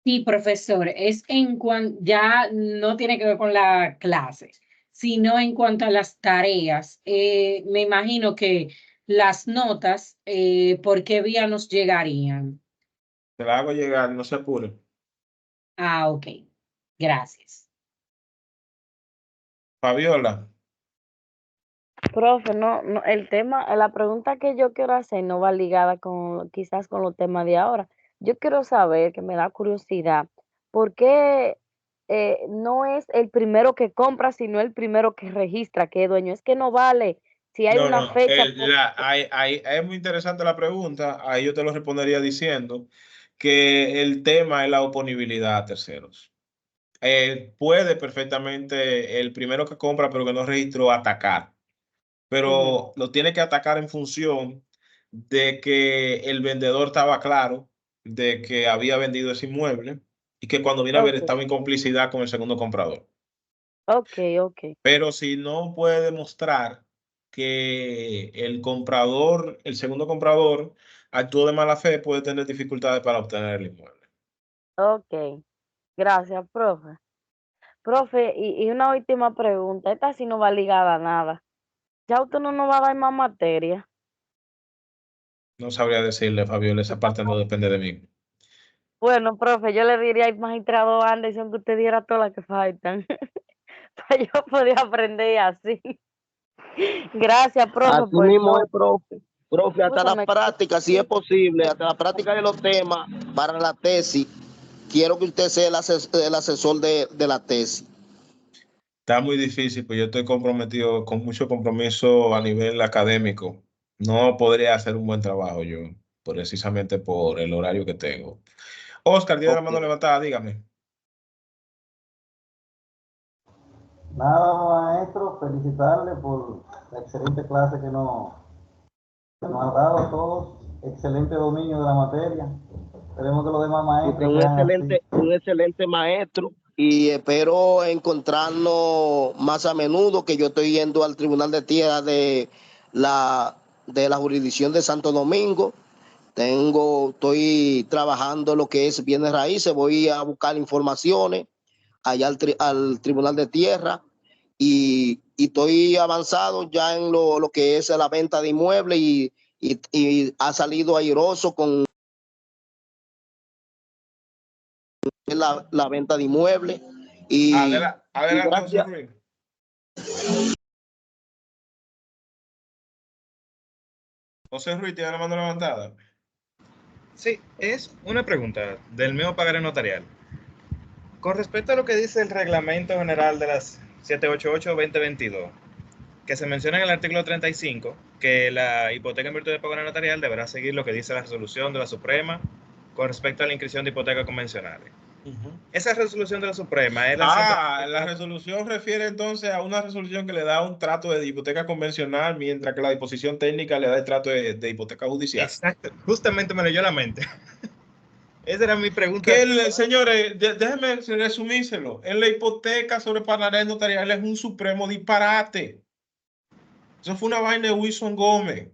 Speaker 6: Sí, profesor, es en cuanto, ya no tiene que ver con la clase, sino en cuanto a las tareas. Me imagino que las notas, ¿por qué vía nos llegarían?
Speaker 1: Te la hago llegar, no se apure.
Speaker 6: Ah, ok. Gracias.
Speaker 1: Fabiola.
Speaker 13: Profe, no, el tema, la pregunta que yo quiero hacer no va ligada quizás con los temas de ahora. Yo quiero saber, que me da curiosidad, ¿por qué no es el primero que compra, sino el primero que registra que es dueño? Es que no vale si hay una fecha.
Speaker 1: Es muy interesante la pregunta. Ahí yo te lo respondería diciendo que el tema es la oponibilidad a terceros. Puede perfectamente el primero que compra pero que no registró atacar, pero lo tiene que atacar en función de que el vendedor estaba claro de que había vendido ese inmueble y que cuando vino a ver estaba en complicidad con el segundo comprador.
Speaker 13: Ok.
Speaker 1: Pero si no puede demostrar que el segundo comprador actuó de mala fe, puede tener dificultades para obtener el inmueble.
Speaker 13: Ok, gracias, profe. Profe, y una última pregunta, esta sí no va ligada a nada. ¿Ya usted no nos va a dar más materia?
Speaker 1: No sabría decirle, Fabiola, esa parte no depende de mí.
Speaker 13: Bueno, profe, yo le diría al magistrado Anderson que usted diera todas las que faltan. Para yo poder aprender así. Gracias, profe.
Speaker 3: Así mismo es, profe. Profe, hasta la
Speaker 13: Escúchame.
Speaker 3: práctica, si es posible, hasta la práctica de los temas para la tesis, quiero que usted sea el asesor de la tesis.
Speaker 1: Está muy difícil, pues yo estoy comprometido con mucho compromiso a nivel académico. No podría hacer un buen trabajo yo, precisamente por el horario que tengo. Oscar, tiene la mano levantada, dígame.
Speaker 4: Nada, maestro, felicitarle por la excelente clase que nos ha dado a todos. Excelente dominio de la materia. Esperemos que los demás maestros
Speaker 3: Un excelente maestro y espero encontrarnos más a menudo, que yo estoy yendo al Tribunal de Tierra de la jurisdicción de Santo Domingo. Estoy trabajando lo que es bienes raíces, voy a buscar informaciones allá al Tribunal de Tierra y estoy avanzado ya en lo que es la venta de inmuebles y ha salido airoso con la venta de inmuebles.
Speaker 1: Adelante, José Ruiz. José Ruiz, tiene la mano levantada.
Speaker 2: Sí, es una pregunta del mismo pagaré notarial. Con respecto a lo que dice el Reglamento General de las 788-2022, que se menciona en el artículo 35, que la hipoteca en virtud de pagaré notarial deberá seguir lo que dice la resolución de la Suprema con respecto a la inscripción de hipotecas convencionales. Esa resolución de la Suprema es
Speaker 1: la resolución refiere entonces a una resolución que le da un trato de hipoteca convencional, mientras que la disposición técnica le da el trato de hipoteca judicial.
Speaker 2: Exacto, justamente me leyó la mente. Esa era mi pregunta.
Speaker 1: Que señores, déjenme resumírselo. En la hipoteca sobre pagarés notariales es un supremo disparate. Eso fue una vaina de Wilson Gómez,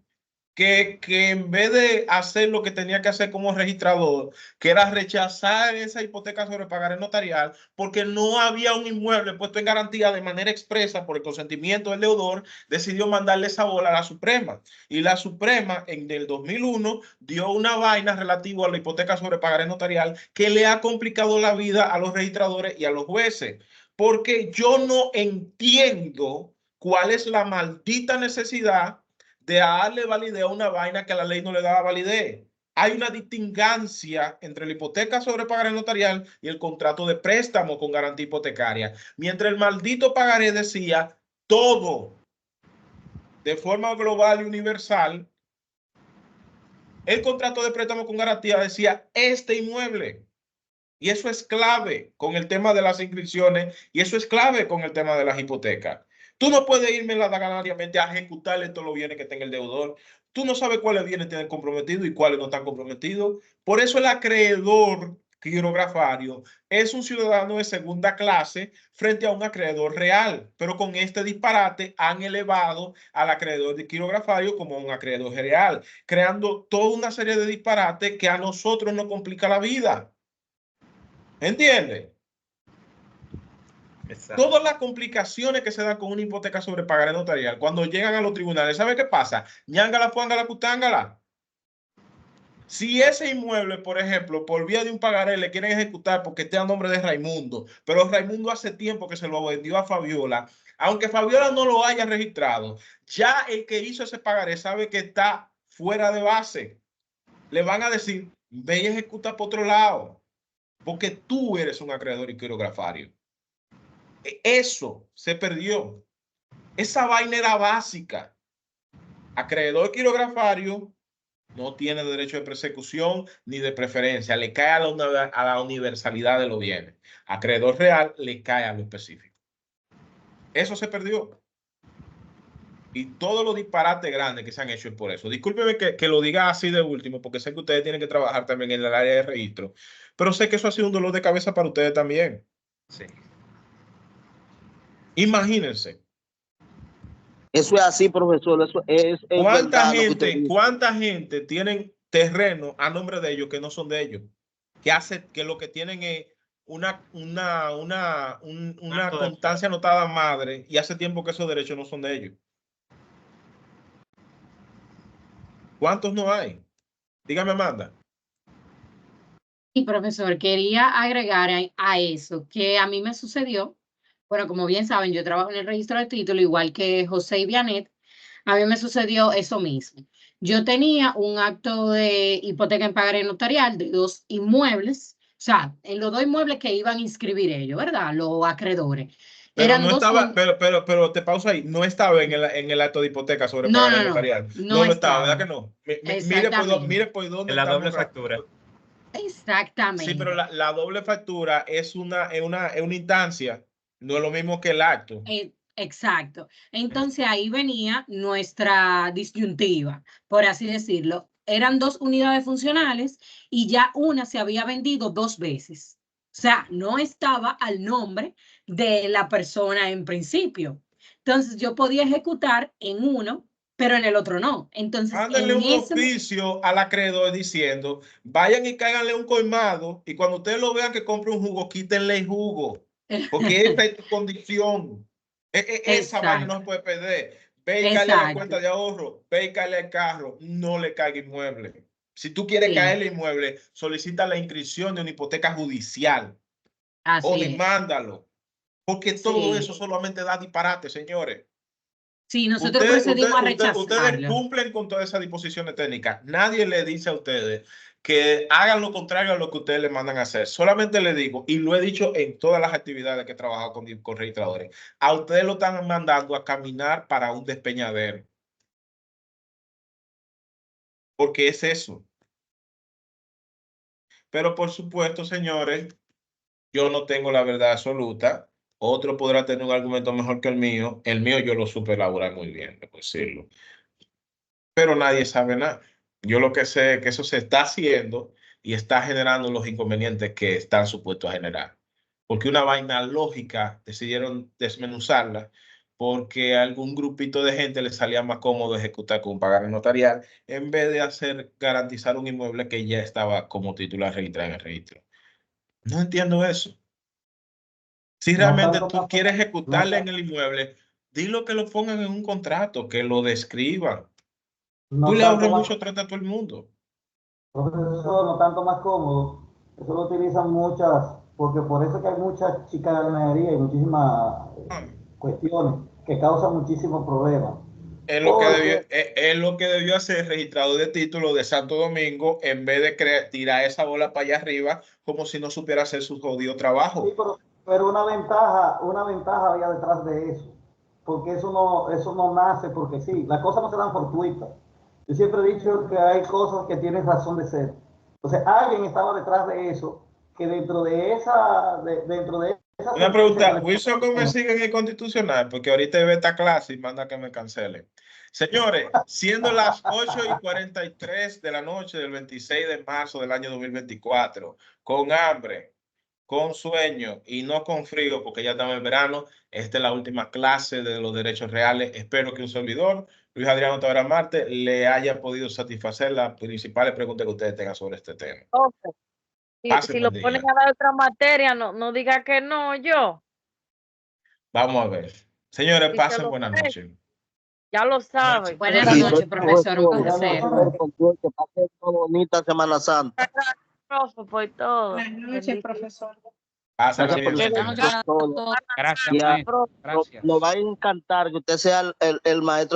Speaker 1: que en vez de hacer lo que tenía que hacer como registrador, que era rechazar esa hipoteca sobre pagaré notarial, porque no había un inmueble puesto en garantía de manera expresa por el consentimiento del deudor, decidió mandarle esa bola a la Suprema. Y la Suprema en el 2001 dio una vaina relativa a la hipoteca sobre pagaré notarial que le ha complicado la vida a los registradores y a los jueces, porque yo no entiendo cuál es la maldita necesidad de darle validez a una vaina que la ley no le daba validez. Hay una distingancia entre la hipoteca sobre pagaré notarial y el contrato de préstamo con garantía hipotecaria. Mientras el maldito pagaré decía todo de forma global y universal, el contrato de préstamo con garantía decía este inmueble. Y eso es clave con el tema de las inscripciones y eso es clave con el tema de las hipotecas. Tú no puedes irme laganariamente a ejecutarle todos los bienes que tenga el deudor. Tú no sabes cuáles bienes tienen comprometidos y cuáles no están comprometidos. Por eso el acreedor quirografario es un ciudadano de segunda clase frente a un acreedor real. Pero con este disparate han elevado al acreedor de quirografario como un acreedor real, creando toda una serie de disparates que a nosotros nos complica la vida. ¿Entiendes?
Speaker 2: Exacto.
Speaker 1: Todas las complicaciones que se dan con una hipoteca sobre pagaré notarial, cuando llegan a los tribunales, ¿sabe qué pasa? Ñángala, fuángala, cutángala. Si ese inmueble, por ejemplo, por vía de un pagaré le quieren ejecutar porque esté a nombre de Raimundo, pero Raimundo hace tiempo que se lo vendió a Fabiola, aunque Fabiola no lo haya registrado, ya el que hizo ese pagaré sabe que está fuera de base. Le van a decir, ve y ejecuta por otro lado, porque tú eres un acreedor y quirografario. Eso se perdió. Esa vaina era básica. Acreedor quirografario no tiene derecho de persecución ni de preferencia. Le cae a la universalidad de los bienes. Acreedor real le cae a lo específico. Eso se perdió. Y todos los disparates grandes que se han hecho es por eso. Discúlpeme que lo diga así de último, porque sé que ustedes tienen que trabajar también en el área de registro. Pero sé que eso ha sido un dolor de cabeza para ustedes también.
Speaker 2: Sí.
Speaker 1: Imagínense.
Speaker 3: Eso es así, profesor. Eso es
Speaker 1: ¿Cuánta gente tienen terreno a nombre de ellos que no son de ellos? Que lo que tienen es una constancia anotada madre y hace tiempo que esos derechos no son de ellos. ¿Cuántos no hay? Dígame, Amanda.
Speaker 6: Y profesor, quería agregar a eso que a mí me sucedió. Bueno, como bien saben, yo trabajo en el registro de título, igual que José y Vianet. A mí me sucedió eso mismo. Yo tenía un acto de hipoteca en pagaré notarial de 2 inmuebles, o sea, en los 2 inmuebles que iban a inscribir ellos, ¿verdad? Los acreedores.
Speaker 1: Pero
Speaker 6: Eran
Speaker 1: no
Speaker 6: dos
Speaker 1: estaba, pero te pauso ahí, no estaba en el acto de hipoteca sobre pagaré notarial. No lo estaba, ¿verdad que no? Mire por dónde
Speaker 2: en la
Speaker 1: estamos
Speaker 2: doble factura.
Speaker 6: Exactamente.
Speaker 1: Sí, pero la doble factura es una instancia, no es lo mismo que el acto.
Speaker 6: Exacto. Entonces ahí venía nuestra disyuntiva, por así decirlo. Eran 2 unidades funcionales y ya una se había vendido 2 veces. O sea, no estaba al nombre de la persona en principio. Entonces yo podía ejecutar en uno, pero en el otro no. Entonces,
Speaker 1: Mándenle un oficio al acreedor diciendo, vayan y cáiganle un colmado y cuando ustedes lo vean que compre un jugo, quítenle el jugo, porque esa es tu condición. Esa vaina no se puede perder. Ve y cáele a la cuenta de ahorro, ve y cáele al carro, no le caiga inmueble. Si tú quieres caerle inmueble, solicita la inscripción de una hipoteca judicial o demándalo, porque todo eso solamente da disparate, señores.
Speaker 6: Sí, nosotros procedimos a rechazarlo.
Speaker 1: Ustedes cumplen con todas esas disposiciones técnicas. Nadie le dice a ustedes que hagan lo contrario a lo que ustedes le mandan a hacer. Solamente le digo, y lo he dicho en todas las actividades que he trabajado con registradores, a ustedes lo están mandando a caminar para un despeñadero. Porque es eso. Pero por supuesto, señores, yo no tengo la verdad absoluta. Otro podrá tener un argumento mejor que el mío. El mío yo lo supe elaborar muy bien, debo decirlo. Pero nadie sabe nada. Yo lo que sé es que eso se está haciendo y está generando los inconvenientes que están supuestos a generar. Porque una vaina lógica decidieron desmenuzarla porque a algún grupito de gente le salía más cómodo ejecutar con un pagaré notarial en vez de garantizar un inmueble que ya estaba como titular registrado en el registro. No entiendo eso. Si
Speaker 4: No
Speaker 1: realmente
Speaker 4: tanto
Speaker 1: tú
Speaker 4: más,
Speaker 1: quieres
Speaker 4: no,
Speaker 1: ejecutarle en el inmueble, dilo que lo pongan en un contrato, que lo describan.
Speaker 4: no
Speaker 1: Tú le
Speaker 4: tanto
Speaker 1: ahorras
Speaker 4: más,
Speaker 1: mucho trato a todo el mundo.
Speaker 4: profesor, no tanto más cómodo. Eso lo utilizan muchas, porque por eso es que hay mucha chicanería y muchísimas cuestiones que causan muchísimos problemas.
Speaker 1: Es lo que debió,
Speaker 4: Porque,
Speaker 1: es lo que debió hacer el registrador de título de Santo Domingo en vez de tirar esa bola para allá arriba como si no supiera hacer su jodido
Speaker 4: sí,
Speaker 1: trabajo.
Speaker 4: pero una ventaja había detrás de eso, porque eso no nace porque sí, las cosas no se dan fortuitas. Yo siempre he dicho que hay cosas que tienen razón de ser. Entonces, alguien estaba detrás de eso, que dentro de esa
Speaker 1: Una
Speaker 4: sentencia que
Speaker 1: pregunta,
Speaker 4: le
Speaker 1: Wilson Gómez sigue en el Constitucional, porque ahorita ve esta clase y manda que me cancele. Señores, siendo las 8:43 de la noche del 26 de marzo del año 2024, con hambre, con sueño y no con frío, porque ya estamos en verano, esta es la última clase de los derechos reales. Espero que un servidor, Luis Adriano Tavera Marte, le haya podido satisfacer las principales preguntas que ustedes tengan sobre este tema.
Speaker 13: Okay.
Speaker 1: Pase
Speaker 13: Si
Speaker 1: buen
Speaker 13: lo ponen
Speaker 1: día.
Speaker 13: a dar otra materia, no diga que no, yo.
Speaker 1: Vamos a ver. Señores,
Speaker 13: Si se
Speaker 1: pasen
Speaker 13: lo
Speaker 1: buenas
Speaker 13: cree,
Speaker 1: noches.
Speaker 13: ya lo sabe.
Speaker 6: Buenas
Speaker 3: Y
Speaker 6: noches, profesor. Un
Speaker 3: profesor,
Speaker 6: placer.
Speaker 3: que pase una bonita Semana Santa.
Speaker 13: Profe, por todo.
Speaker 7: Buenas noches, profesor.
Speaker 1: Pásenla
Speaker 3: Gracias por
Speaker 1: bien,
Speaker 3: la
Speaker 1: señores.
Speaker 3: todo.
Speaker 11: Gracias,
Speaker 3: Y
Speaker 11: maestro. Gracias.
Speaker 3: nos va a encantar que usted sea el maestro